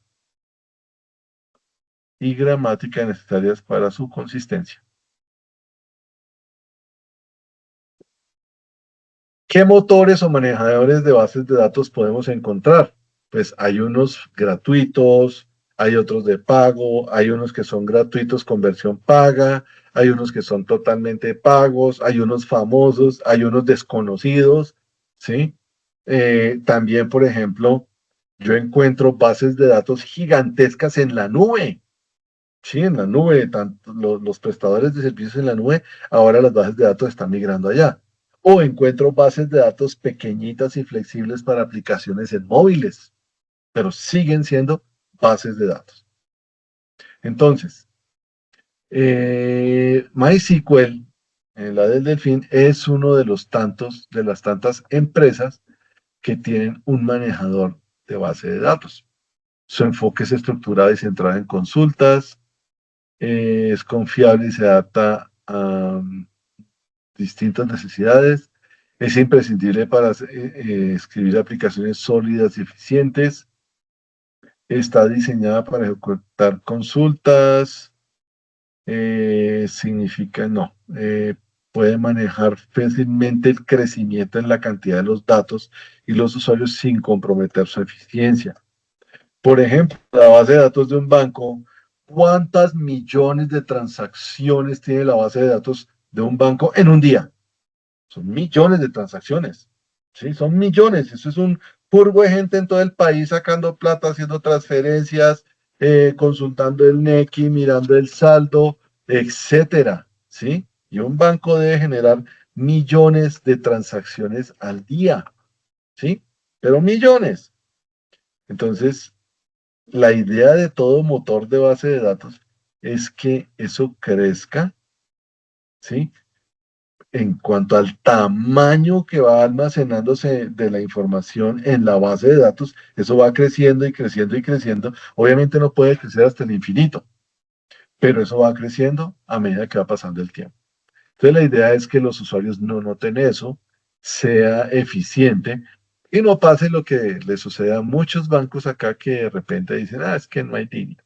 y gramática necesarias para su consistencia. ¿Qué motores o manejadores de bases de datos podemos encontrar? Pues hay unos gratuitos, hay otros de pago, hay unos que son gratuitos con versión paga, hay unos que son totalmente pagos, hay unos famosos, hay unos desconocidos, ¿sí? También, por ejemplo, yo encuentro bases de datos gigantescas en la nube. Sí, en la nube, tanto los prestadores de servicios en la nube, ahora las bases de datos están migrando allá. O encuentro bases de datos pequeñitas y flexibles para aplicaciones en móviles, pero siguen siendo bases de datos. Entonces, MySQL, la del Delfín, es uno de las tantas empresas que tienen un manejador de base de datos. Su enfoque es estructurado y centrado en consultas, es confiable y se adapta a distintas necesidades, es imprescindible para escribir aplicaciones sólidas y eficientes, está diseñada para ejecutar consultas, significa no, puede manejar fácilmente el crecimiento en la cantidad de los datos y los usuarios sin comprometer su eficiencia. Por ejemplo, la base de datos de un banco, ¿cuántas millones de transacciones tiene la base de datos de un banco en un día? Son millones de transacciones, ¿sí? Son millones. Eso es un purgo de gente en todo el país sacando plata, haciendo transferencias, consultando el NECI, mirando el saldo, etcétera, ¿sí? Y un banco debe generar millones de transacciones al día, ¿sí? Pero millones. Entonces, la idea de todo motor de base de datos es que eso crezca, ¿sí? En cuanto al tamaño que va almacenándose de la información en la base de datos, eso va creciendo y creciendo y creciendo. Obviamente no puede crecer hasta el infinito, pero eso va creciendo a medida que va pasando el tiempo. Entonces la idea es que los usuarios no noten eso, sea eficiente y no pase lo que le sucede a muchos bancos acá que de repente dicen, es que no hay línea.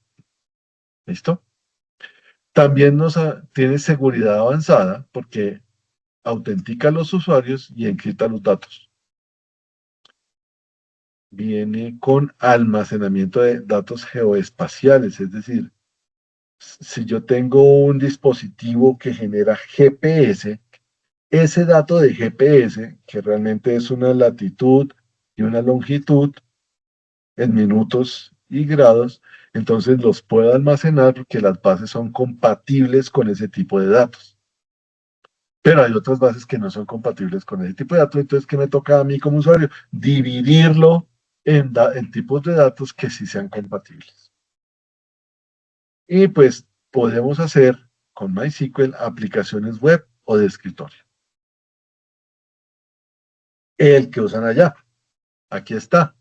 ¿Listo? También tiene seguridad avanzada porque autentica a los usuarios y encripta los datos. Viene con almacenamiento de datos geoespaciales, es decir, si yo tengo un dispositivo que genera GPS, ese dato de GPS, que realmente es una latitud y una longitud en minutos y grados, entonces los puedo almacenar porque las bases son compatibles con ese tipo de datos. Pero hay otras bases que no son compatibles con ese tipo de datos, entonces, ¿qué me toca a mí como usuario? Dividirlo en tipos de datos que sí sean compatibles. Y pues podemos hacer con MySQL aplicaciones web o de escritorio. El que usan allá, aquí está,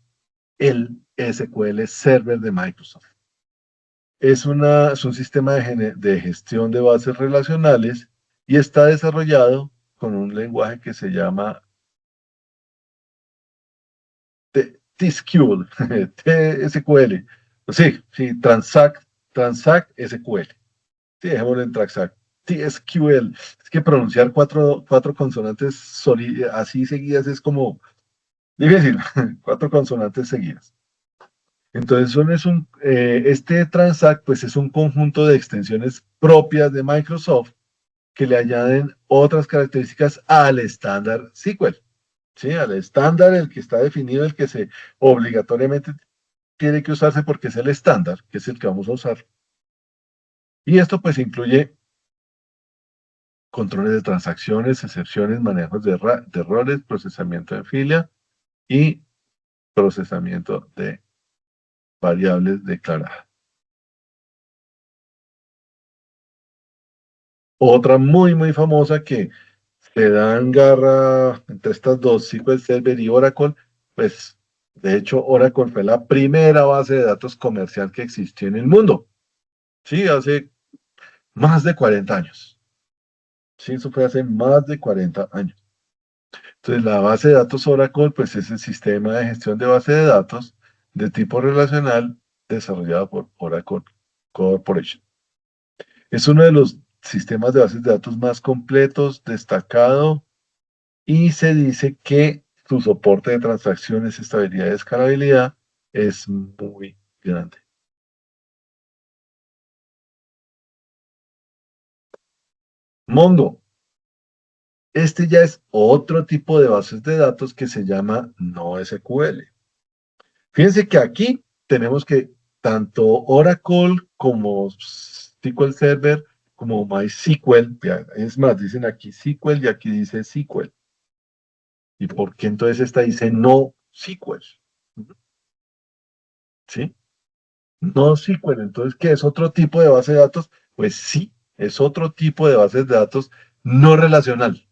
el SQL Server de Microsoft. Es un sistema de gestión de bases relacionales y está desarrollado con un lenguaje que se llama TSQL, TSQL. Sí, Transact SQL. Sí, dejémoslo en Transact. TSQL. Es que pronunciar cuatro consonantes así seguidas es como difícil. Cuatro consonantes seguidas. Entonces, este Transact pues, es un conjunto de extensiones propias de Microsoft que le añaden otras características al estándar SQL. ¿Sí? Al estándar, el que está definido, el que se obligatoriamente tiene que usarse porque es el estándar, que es el que vamos a usar. Y esto pues incluye controles de transacciones, excepciones, manejos de errores, procesamiento de fila y procesamiento de variables declaradas. Otra muy famosa que se dan garra entre estas dos, SQL Server y Oracle, pues de hecho Oracle fue la primera base de datos comercial que existió en el mundo. Sí, hace más de 40 años. Sí, eso fue hace más de 40 años. Entonces, la base de datos Oracle, pues es el sistema de gestión de base de datos de tipo relacional desarrollado por Oracle Corporation. Es uno de los sistemas de bases de datos más completos, destacado, y se dice que su soporte de transacciones, estabilidad y escalabilidad es muy grande. Mongo. Este ya es otro tipo de bases de datos que se llama NoSQL. Fíjense que aquí tenemos que tanto Oracle como SQL Server como MySQL, es más, dicen aquí SQL y aquí dice SQL. ¿Y por qué entonces esta dice no SQL? ¿Sí? No SQL, entonces, ¿qué es otro tipo de base de datos? Pues sí, es otro tipo de bases de datos no relacional.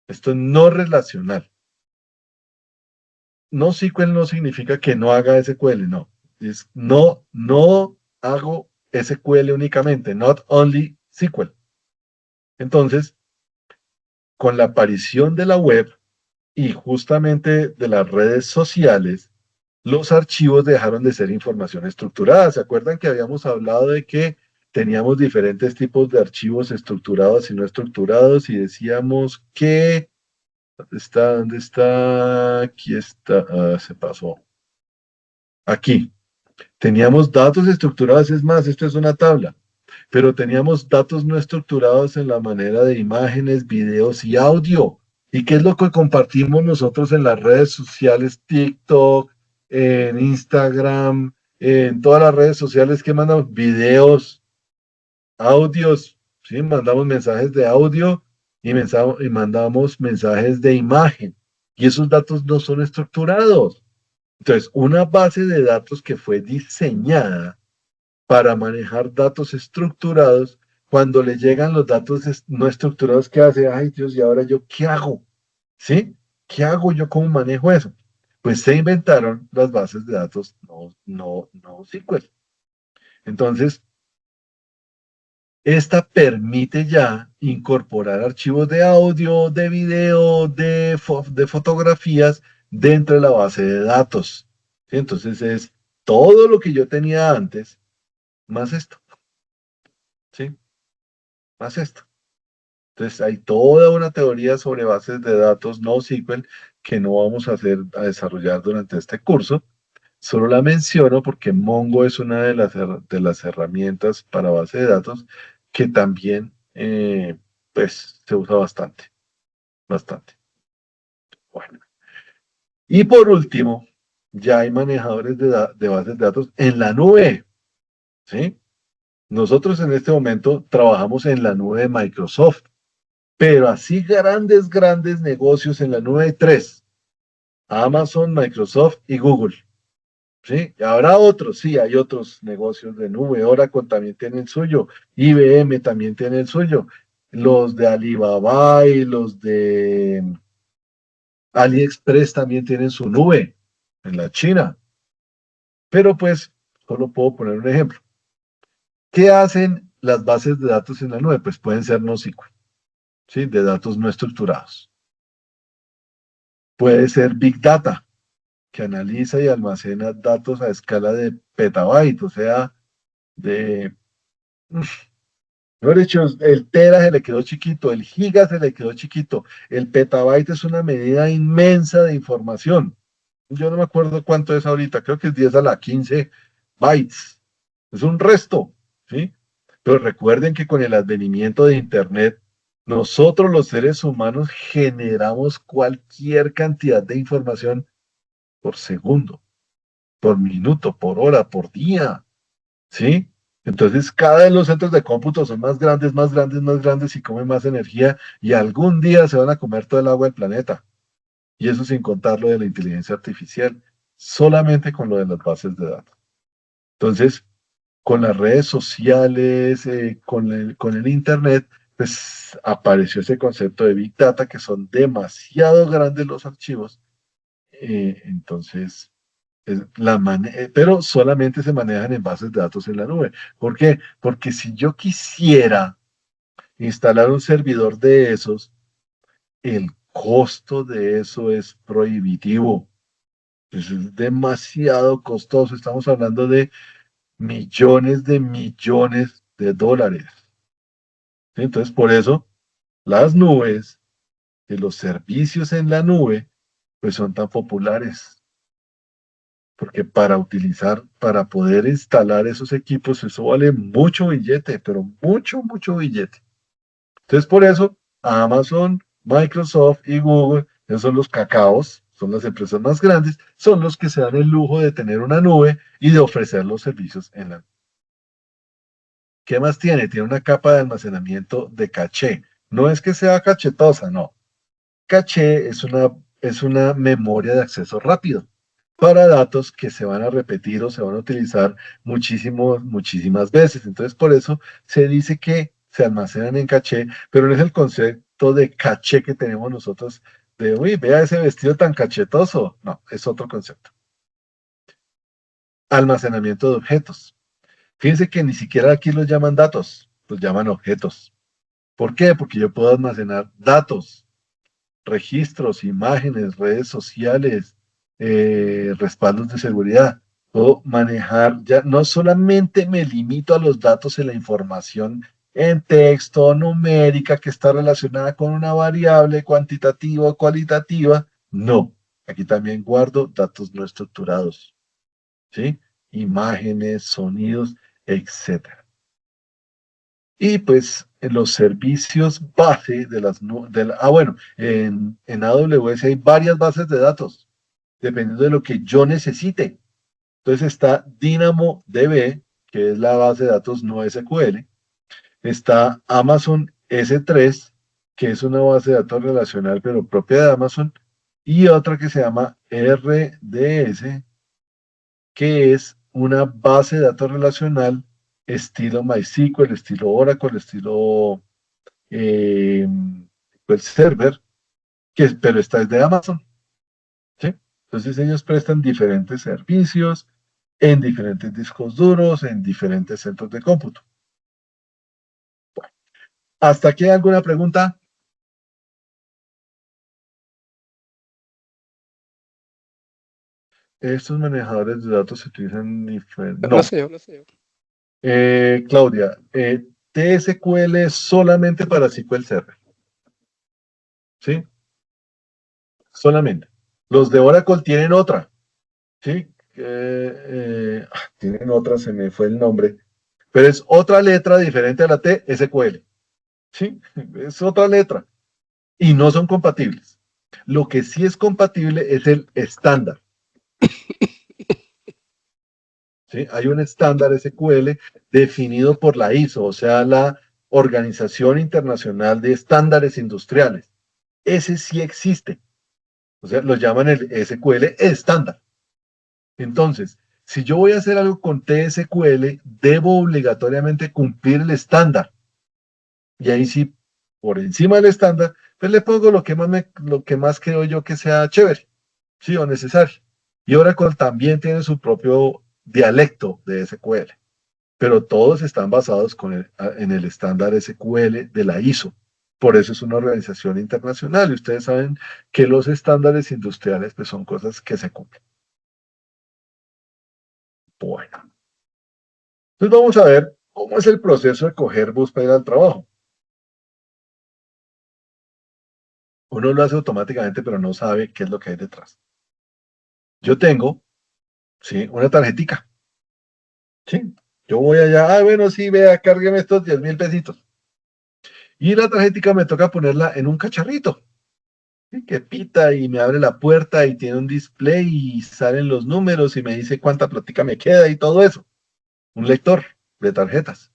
Esto es no relacional. NoSQL no significa que no haga SQL, no. Es no hago SQL únicamente, not only SQL. Entonces, con la aparición de la web y justamente de las redes sociales, los archivos dejaron de ser información estructurada. ¿Se acuerdan que habíamos hablado de que teníamos diferentes tipos de archivos estructurados y no estructurados? Y decíamos que, ¿dónde está? Aquí está, se pasó. Aquí. Teníamos datos estructurados, es más, esto es una tabla, pero teníamos datos no estructurados en la manera de imágenes, videos y audio. ¿Y qué es lo que compartimos nosotros en las redes sociales, TikTok, en Instagram, en todas las redes sociales que mandamos? Videos, audios, ¿sí? Mandamos mensajes de audio y mandamos mensajes de imagen. Y esos datos no son estructurados. Entonces, una base de datos que fue diseñada para manejar datos estructurados, cuando le llegan los datos no estructurados, ¿qué hace? Ay, Dios, ¿y ahora yo qué hago? ¿Sí? ¿Qué hago yo? ¿Cómo manejo eso? Pues se inventaron las bases de datos no SQL. Entonces, esta permite ya incorporar archivos de audio, de video, de fotografías dentro de la base de datos. ¿Sí? Entonces es todo lo que yo tenía antes, más esto. ¿Sí? Más esto. Entonces hay toda una teoría sobre bases de datos NoSQL que no vamos a desarrollar durante este curso. Solo la menciono porque Mongo es una de las herramientas para base de datos que también pues, se usa bastante, bastante. Bueno. Y por último, ya hay manejadores de bases de datos en la nube. ¿Sí? Nosotros en este momento trabajamos en la nube de Microsoft, pero así grandes negocios en la nube hay tres: Amazon, Microsoft y Google. ¿Sí? Y habrá otros, sí, hay otros negocios de nube. Oracle también tiene el suyo, IBM también tiene el suyo, los de Alibaba y los de AliExpress también tienen su nube en la China. Pero pues, solo puedo poner un ejemplo. ¿Qué hacen las bases de datos en la nube? Pues pueden ser NoSQL, ¿sí? De datos no estructurados. Puede ser Big Data, que analiza y almacena datos a escala de petabytes, o sea, de... Mejor dicho, el tera se le quedó chiquito, el giga se le quedó chiquito, el petabyte es una medida inmensa de información. Yo no me acuerdo cuánto es ahorita, creo que es 10 a la 15 bytes. Es un resto, ¿sí? Pero recuerden que con el advenimiento de Internet, nosotros los seres humanos generamos cualquier cantidad de información por segundo, por minuto, por hora, por día, ¿sí? Entonces, cada vez los centros de cómputo son más grandes, más grandes, más grandes y comen más energía y algún día se van a comer todo el agua del planeta. Y eso sin contar lo de la inteligencia artificial, solamente con lo de las bases de datos. Entonces, con las redes sociales, con el Internet, pues apareció ese concepto de Big Data, que son demasiado grandes los archivos. Entonces, pero solamente se manejan en bases de datos en la nube. ¿Por qué? Porque si yo quisiera instalar un servidor de esos, el costo de eso es prohibitivo. Es demasiado costoso. Estamos hablando de millones de dólares. ¿Sí? Entonces, por eso, las nubes y los servicios en la nube, pues son tan populares. Porque para poder instalar esos equipos, eso vale mucho billete, pero mucho billete. Entonces, por eso, Amazon, Microsoft y Google, esos son los cacaos, son las empresas más grandes, son los que se dan el lujo de tener una nube y de ofrecer los servicios en la nube. ¿Qué más tiene? Tiene una capa de almacenamiento de caché. No es que sea cachetosa, no. Caché es una memoria de acceso rápido para datos que se van a repetir o se van a utilizar muchísimas veces. Entonces, por eso se dice que se almacenan en caché, pero no es el concepto de caché que tenemos nosotros de, uy, vea ese vestido tan cachetoso. No, es otro concepto. Almacenamiento de objetos. Fíjense que ni siquiera aquí los llaman datos, los llaman objetos. ¿Por qué? Porque yo puedo almacenar datos, registros, imágenes, redes sociales, respaldos de seguridad. Puedo manejar, ya no solamente me limito a los datos y la información en texto, numérica, que está relacionada con una variable cuantitativa o cualitativa. No, aquí también guardo datos no estructurados, ¿sí? Imágenes, sonidos, etcétera. Y pues en los servicios base de las bueno, en AWS hay varias bases de datos, dependiendo de lo que yo necesite. Entonces está DynamoDB, que es la base de datos no SQL. Está Amazon S3, que es una base de datos relacional, pero propia de Amazon. Y otra que se llama RDS, que es una base de datos relacional estilo MySQL, estilo Oracle, estilo SQL Server, pero esta es de Amazon, ¿sí? Entonces ellos prestan diferentes servicios en diferentes discos duros, en diferentes centros de cómputo. Bueno, ¿hasta aquí hay alguna pregunta? Estos manejadores de datos se utilizan diferentes. No, señor. Claudia, TSQL es solamente para SQL Server, ¿sí? Solamente. Los de Oracle tienen otra, ¿sí? Tienen otra, se me fue el nombre, pero es otra letra diferente a la T, SQL, ¿sí? Es otra letra y no son compatibles. Lo que sí es compatible es el estándar, ¿sí? Hay un estándar SQL definido por la ISO, o sea, la Organización Internacional de Estándares Industriales. Ese sí existe, o sea, lo llaman el SQL estándar. Entonces, si yo voy a hacer algo con TSQL, debo obligatoriamente cumplir el estándar. Y ahí sí, por encima del estándar, pues le pongo lo que más creo yo que sea chévere, sí, o necesario. Y Oracle también tiene su propio dialecto de SQL, pero todos están basados en el estándar SQL de la ISO. Por eso es una organización internacional y ustedes saben que los estándares industriales pues son cosas que se cumplen. Bueno, entonces vamos a ver cómo es el proceso de coger bus para ir al trabajo. Uno lo hace automáticamente, pero no sabe qué es lo que hay detrás. Yo tengo, sí, una tarjetica. Sí, yo voy allá, bueno, sí, vea, cárgueme estos 10.000 pesitos. Y la tarjetica me toca ponerla en un cacharrito, ¿sí? Que pita y me abre la puerta y tiene un display y salen los números y me dice cuánta plática me queda y todo eso. Un lector de tarjetas.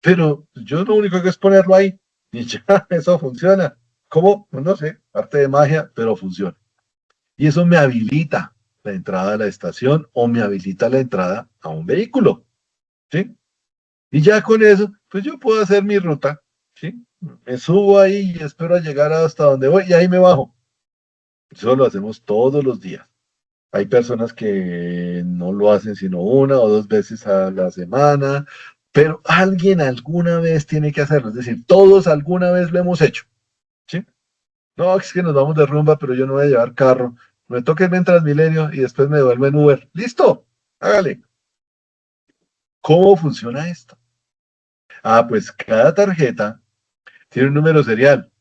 Pero yo lo único que es ponerlo ahí y ya, eso funciona. ¿Cómo? Pues no sé, arte de magia, pero funciona. Y eso me habilita la entrada a la estación o me habilita la entrada a un vehículo, ¿sí? Y ya con eso, pues yo puedo hacer mi ruta, ¿sí? Me subo ahí y espero a llegar hasta donde voy y ahí me bajo. Eso lo hacemos todos los días. Hay personas que no lo hacen sino una o dos veces a la semana, pero alguien alguna vez tiene que hacerlo. Es decir, todos alguna vez lo hemos hecho, ¿sí? No, es que nos vamos de rumba, pero yo no voy a llevar carro. Me toca irme en Transmilenio y después me devuelvo en Uber. ¡Listo! Hágale. ¿Cómo funciona esto? Ah, pues cada tarjeta tiene un número serial.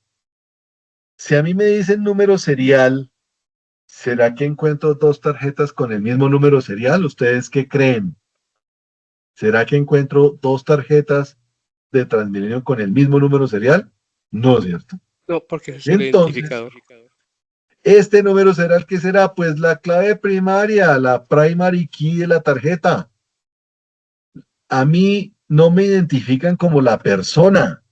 Si a mí me dicen número serial, ¿será que encuentro dos tarjetas con el mismo número serial? ¿Ustedes qué creen? ¿Será que encuentro dos tarjetas de Transmilenio con el mismo número serial? No, ¿cierto? No, porque es el Entonces, identificador. este número será el que será, pues la clave primaria, la primary key de la tarjeta. A mí no me identifican como la persona,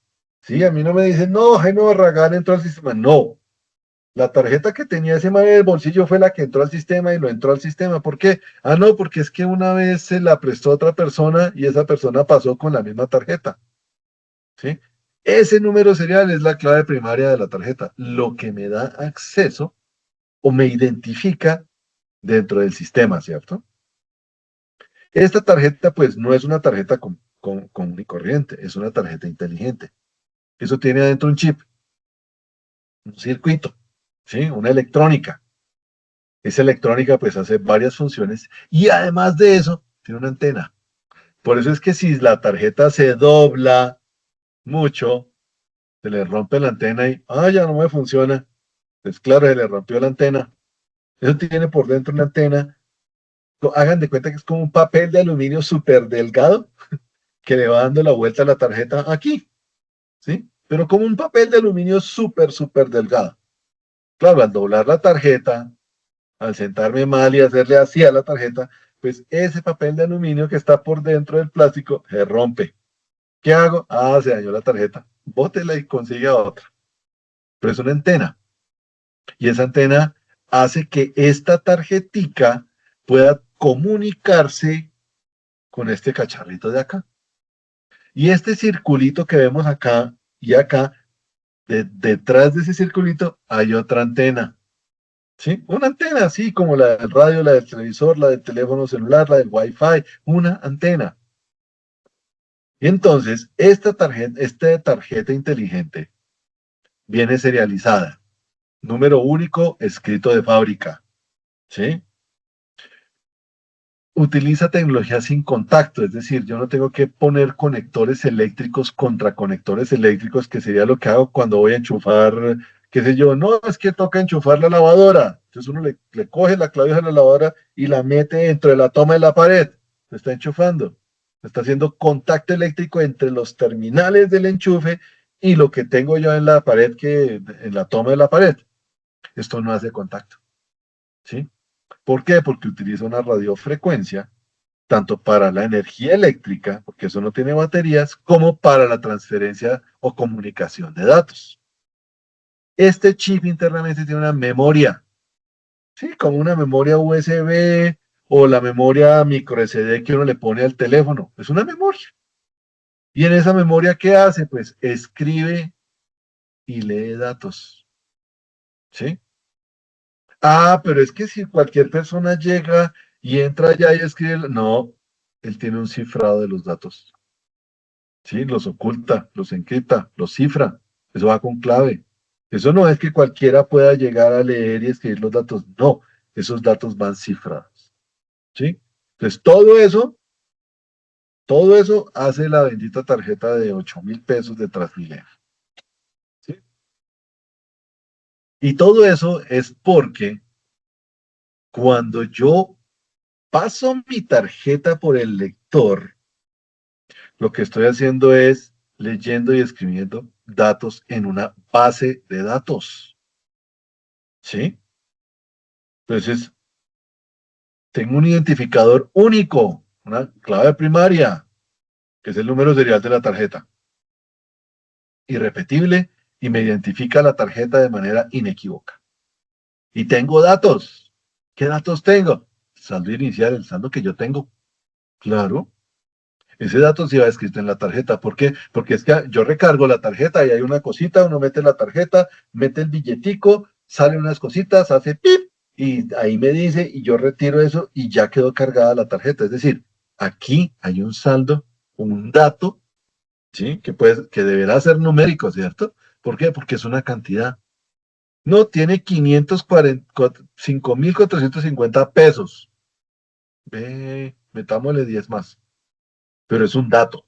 ¿sí? A mí no me dicen, no, Jaime Barragán entró al sistema. No, la tarjeta que tenía ese man en el bolsillo fue la que entró al sistema y lo entró al sistema. ¿Por qué? Ah, no, porque es que una vez se la prestó a otra persona y esa persona pasó con la misma tarjeta, ¿sí? Ese número serial es la clave primaria de la tarjeta, lo que me da acceso o me identifica dentro del sistema, ¿cierto? Esta tarjeta, pues, no es una tarjeta común y corriente, es una tarjeta inteligente. Eso tiene adentro un chip, un circuito, ¿sí? Una electrónica. Esa electrónica, pues, hace varias funciones y además de eso, tiene una antena. Por eso es que si la tarjeta se dobla mucho, se le rompe la antena y, ya no me funciona. Pues claro, se le rompió la antena. Eso tiene por dentro una antena. Hagan de cuenta que es como un papel de aluminio súper delgado que le va dando la vuelta a la tarjeta aquí, ¿sí? Pero como un papel de aluminio súper delgado. Claro, al doblar la tarjeta, al sentarme mal y hacerle así a la tarjeta, pues ese papel de aluminio que está por dentro del plástico se rompe. ¿Qué hago? Se dañó la tarjeta. Bótela y consiga otra. Pero es una antena. Y esa antena hace que esta tarjetica pueda comunicarse con este cacharrito de acá. Y este circulito que vemos acá y acá, detrás de ese circulito hay otra antena. ¿Sí? Una antena así como la del radio, la del televisor, la del teléfono celular, la del Wi-Fi, una antena. Y entonces, esta tarjeta inteligente viene serializada. Número único, escrito de fábrica. ¿Sí? Utiliza tecnología sin contacto, es decir, yo no tengo que poner conectores eléctricos contra conectores eléctricos, que sería lo que hago cuando voy a enchufar, qué sé yo, no, es que toca enchufar la lavadora. Entonces uno le coge la clavija de la lavadora y la mete dentro de la toma de la pared. Se está enchufando. Está haciendo contacto eléctrico entre los terminales del enchufe y lo que tengo yo en la pared, en la toma de la pared. Esto no hace contacto. ¿Sí? ¿Por qué? Porque utiliza una radiofrecuencia tanto para la energía eléctrica, porque eso no tiene baterías, como para la transferencia o comunicación de datos. Este chip internamente tiene una memoria, ¿sí? Como una memoria USB o la memoria micro SD que uno le pone al teléfono. Es una memoria. Y en esa memoria, ¿qué hace? Pues escribe y lee datos, ¿sí? Pero es que si cualquier persona llega y entra allá y escribe, no, él tiene un cifrado de los datos. Sí, los oculta, los encripta, los cifra. Eso va con clave. Eso no es que cualquiera pueda llegar a leer y escribir los datos. No, esos datos van cifrados. ¿Sí? Entonces, todo eso hace la bendita tarjeta de 8.000 pesos de Transmilenio. ¿Sí? Y todo eso es porque cuando yo paso mi tarjeta por el lector, lo que estoy haciendo es leyendo y escribiendo datos en una base de datos. ¿Sí? Entonces, tengo un identificador único, una clave primaria, que es el número serial de la tarjeta. Irrepetible y me identifica la tarjeta de manera inequívoca. Y tengo datos. ¿Qué datos tengo? Saldo inicial, el saldo que yo tengo. Claro. Ese dato sí va escrito en la tarjeta. ¿Por qué? Porque es que yo recargo la tarjeta y hay una cosita, uno mete la tarjeta, mete el billetico, salen unas cositas, hace pip, y ahí me dice, y yo retiro eso y ya quedó cargada la tarjeta. Es decir, aquí hay un saldo, un dato, ¿sí? Que deberá ser numérico, ¿cierto? ¿Por qué? Porque es una cantidad. No, tiene 5.450 pesos. Metámosle 10 más. Pero es un dato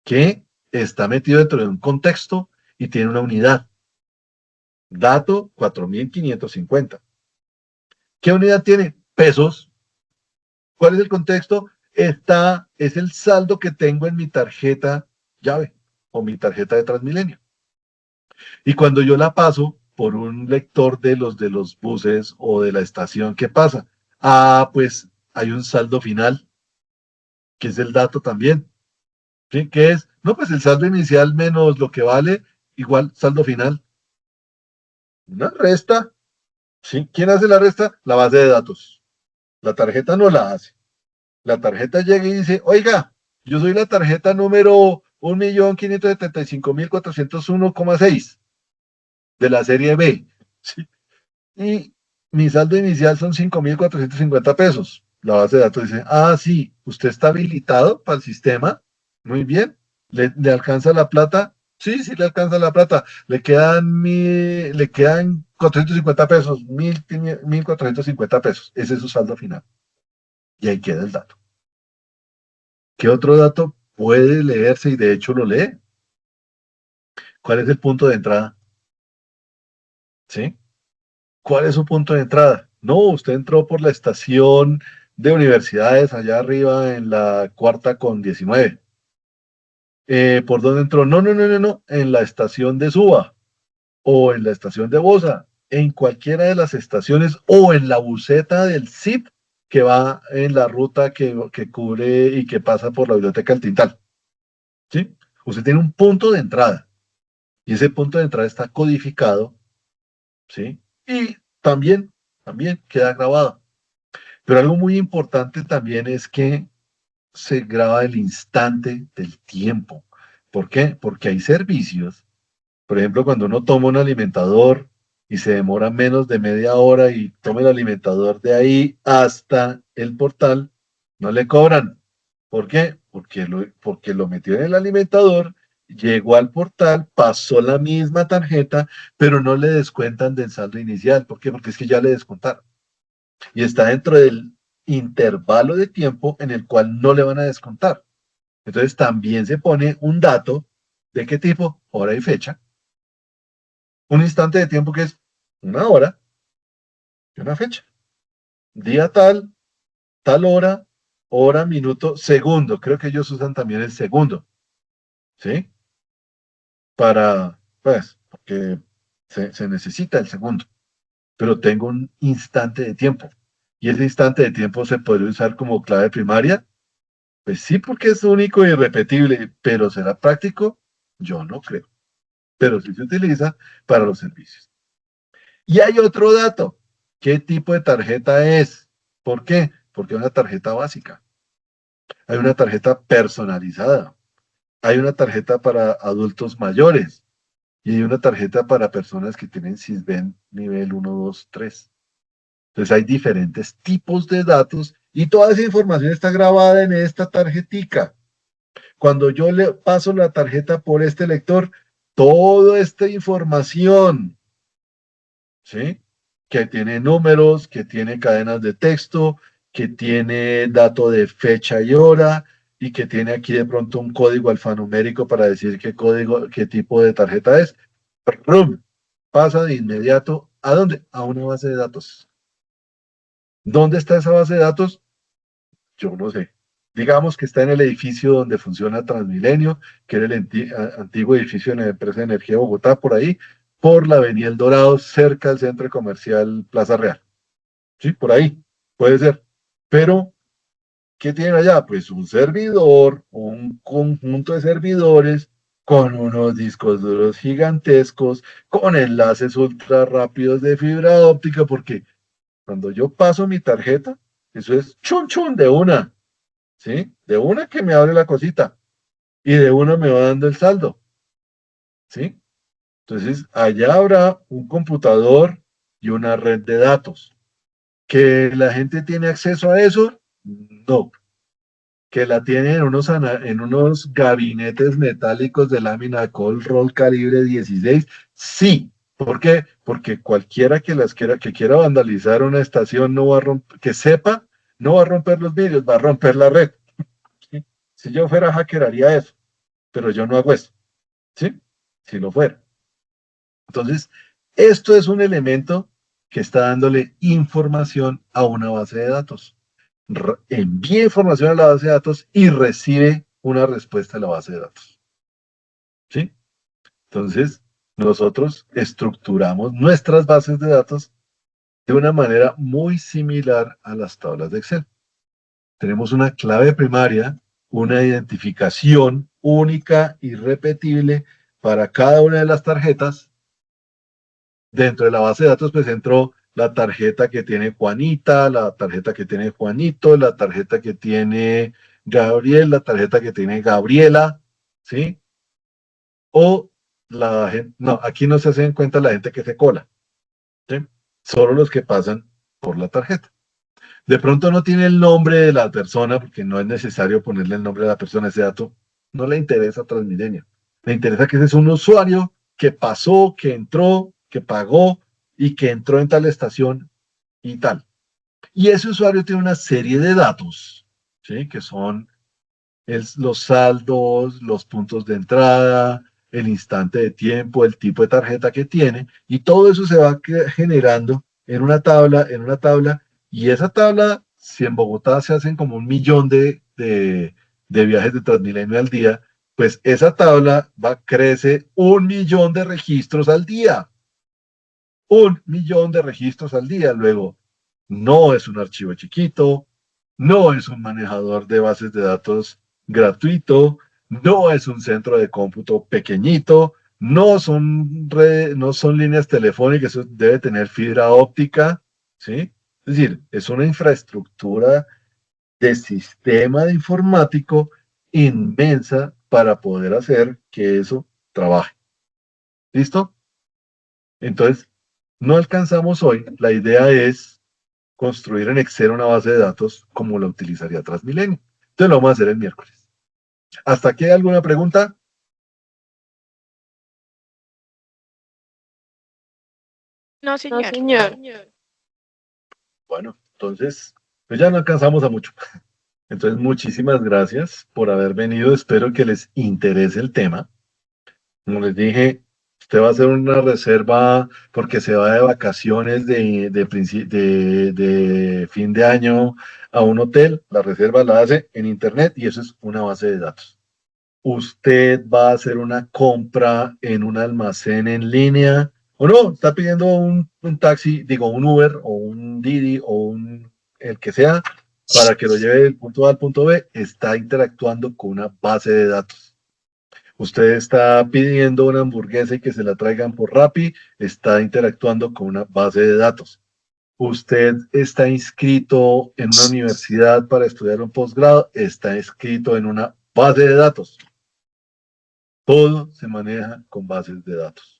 que está metido dentro de un contexto y tiene una unidad. Dato 4.550. ¿Qué unidad tiene? Pesos. ¿Cuál es el contexto? Es el saldo que tengo en mi tarjeta llave o mi tarjeta de Transmilenio. Y cuando yo la paso por un lector de los buses o de la estación, ¿qué pasa? Pues hay un saldo final, que es el dato también. ¿Sí? ¿Qué es? No, pues el saldo inicial menos lo que vale, igual saldo final. Una resta. ¿Sí? ¿Quién hace la resta? La base de datos. La tarjeta no la hace. La tarjeta llega y dice, oiga, yo soy la tarjeta número 1.575.401,6 de la serie B. ¿Sí? Y mi saldo inicial son 5.450 pesos. La base de datos dice, sí, usted está habilitado para el sistema. Muy bien. ¿Le alcanza la plata? Sí, sí le alcanza la plata. Le quedan 450 pesos, 1.450 pesos. Ese es su saldo final. Y ahí queda el dato. ¿Qué otro dato puede leerse y de hecho lo lee? ¿Cuál es el punto de entrada? ¿Sí? ¿Cuál es su punto de entrada? No, usted entró por la estación de universidades allá arriba en la cuarta con 19. ¿Por dónde entró? No, no, no, no, no. En la estación de Suba o en la estación de Bosa, en cualquiera de las estaciones o en la buseta del CIP que va en la ruta que cubre y que pasa por la biblioteca del Tintal. ¿Sí? Usted tiene un punto de entrada y ese punto de entrada está codificado, ¿sí? Y también queda grabado. Pero algo muy importante también es que se graba el instante del tiempo. ¿Por qué? Porque hay servicios, por ejemplo, cuando uno toma un alimentador y se demora menos de media hora y toma el alimentador de ahí hasta el portal, no le cobran. ¿Por qué? Porque lo metió en el alimentador, llegó al portal, pasó la misma tarjeta, pero no le descuentan del saldo inicial. ¿Por qué? Porque es que ya le descontaron. Y está dentro del intervalo de tiempo en el cual no le van a descontar. Entonces también se pone un dato de qué tipo, hora y fecha, un instante de tiempo que es una hora y una fecha. Día tal, tal hora, minuto, segundo. Creo que ellos usan también el segundo, ¿sí? Porque se necesita el segundo. Pero tengo un instante de tiempo. Y ese instante de tiempo se puede usar como clave primaria. Pues sí, porque es único y irrepetible, pero ¿será práctico? Yo no creo. Pero sí se utiliza para los servicios. Y hay otro dato. ¿Qué tipo de tarjeta es? ¿Por qué? Porque es una tarjeta básica. Hay una tarjeta personalizada. Hay una tarjeta para adultos mayores. Y hay una tarjeta para personas que tienen Sisbén nivel 1, 2, 3. Entonces hay diferentes tipos de datos y toda esa información está grabada en esta tarjetica. Cuando yo le paso la tarjeta por este lector, toda esta información, ¿sí? Que tiene números, que tiene cadenas de texto, que tiene dato de fecha y hora, y que tiene aquí de pronto un código alfanumérico para decir qué tipo de tarjeta es. ¡Prum! Pasa de inmediato, ¿a dónde? A una base de datos. ¿Dónde está esa base de datos? Yo no sé. Digamos que está en el edificio donde funciona Transmilenio, que era el antiguo edificio de la empresa de energía de Bogotá, por ahí, por la Avenida El Dorado, cerca del centro comercial Plaza Real. Sí, por ahí, puede ser. Pero, ¿qué tienen allá? Pues un servidor, un conjunto de servidores con unos discos duros gigantescos, con enlaces ultra rápidos de fibra óptica, porque cuando yo paso mi tarjeta, eso es chun chun de una. ¿Sí? De una que me abre la cosita y de una me va dando el saldo, ¿sí? Entonces, allá habrá un computador y una red de datos. ¿Que la gente tiene acceso a eso? No. ¿Que la tiene en unos gabinetes metálicos de lámina Cold Roll calibre 16? Sí. ¿Por qué? Porque cualquiera que quiera vandalizar una estación no va a romper, que sepa, no va a romper los vidrios, va a romper la red. ¿Sí? Si yo fuera hacker haría eso, pero yo no hago eso, ¿sí? Si lo fuera. Entonces, esto es un elemento que está dándole información a una base de datos. Envía información a la base de datos y recibe una respuesta de la base de datos, ¿sí? Entonces, nosotros estructuramos nuestras bases de datos de una manera muy similar a las tablas de Excel. Tenemos una clave primaria, una identificación única y repetible para cada una de las tarjetas. Dentro de la base de datos, pues entró la tarjeta que tiene Juanita, la tarjeta que tiene Juanito, la tarjeta que tiene Gabriel, la tarjeta que tiene Gabriela, ¿sí? O la gente, no, aquí no se hace en cuenta la gente que se cola, ¿sí? Solo los que pasan por la tarjeta. De pronto no tiene el nombre de la persona, porque no es necesario ponerle el nombre de la persona, ese dato no le interesa a Transmilenio. Le interesa que ese es un usuario que pasó, que entró, que pagó y que entró en tal estación y tal. Y ese usuario tiene una serie de datos, ¿sí? Que son los saldos, los puntos de entrada, el instante de tiempo, el tipo de tarjeta que tiene, y todo eso se va generando en una tabla, y esa tabla, si en Bogotá se hacen como 1 millón de viajes de Transmilenio al día, pues esa tabla crece 1 millón de registros al día. 1 millón de registros al día. Luego, no es un archivo chiquito, no es un manejador de bases de datos gratuito, no es un centro de cómputo pequeñito, no son líneas telefónicas, eso debe tener fibra óptica, ¿sí? Es decir, es una infraestructura de sistema de informático inmensa para poder hacer que eso trabaje. ¿Listo? Entonces, no alcanzamos hoy. La idea es construir en Excel una base de datos como la utilizaría Transmilenio. Entonces lo vamos a hacer el miércoles. ¿Hasta aquí hay alguna pregunta? No, No, señor. señor. Bueno, entonces, pues ya no alcanzamos a mucho. Entonces, muchísimas gracias por haber venido. Espero que les interese el tema. Como les dije, usted va a hacer una reserva porque se va de vacaciones de fin de año a un hotel. La reserva la hace en internet y eso es una base de datos. Usted va a hacer una compra en un almacén en línea o no, está pidiendo un taxi, digo, un Uber o un Didi o el que sea para que lo lleve del punto A al punto B, está interactuando con una base de datos. Usted está pidiendo una hamburguesa y que se la traigan por Rappi, está interactuando con una base de datos. Usted está inscrito en una universidad para estudiar un posgrado, está inscrito en una base de datos. Todo se maneja con bases de datos.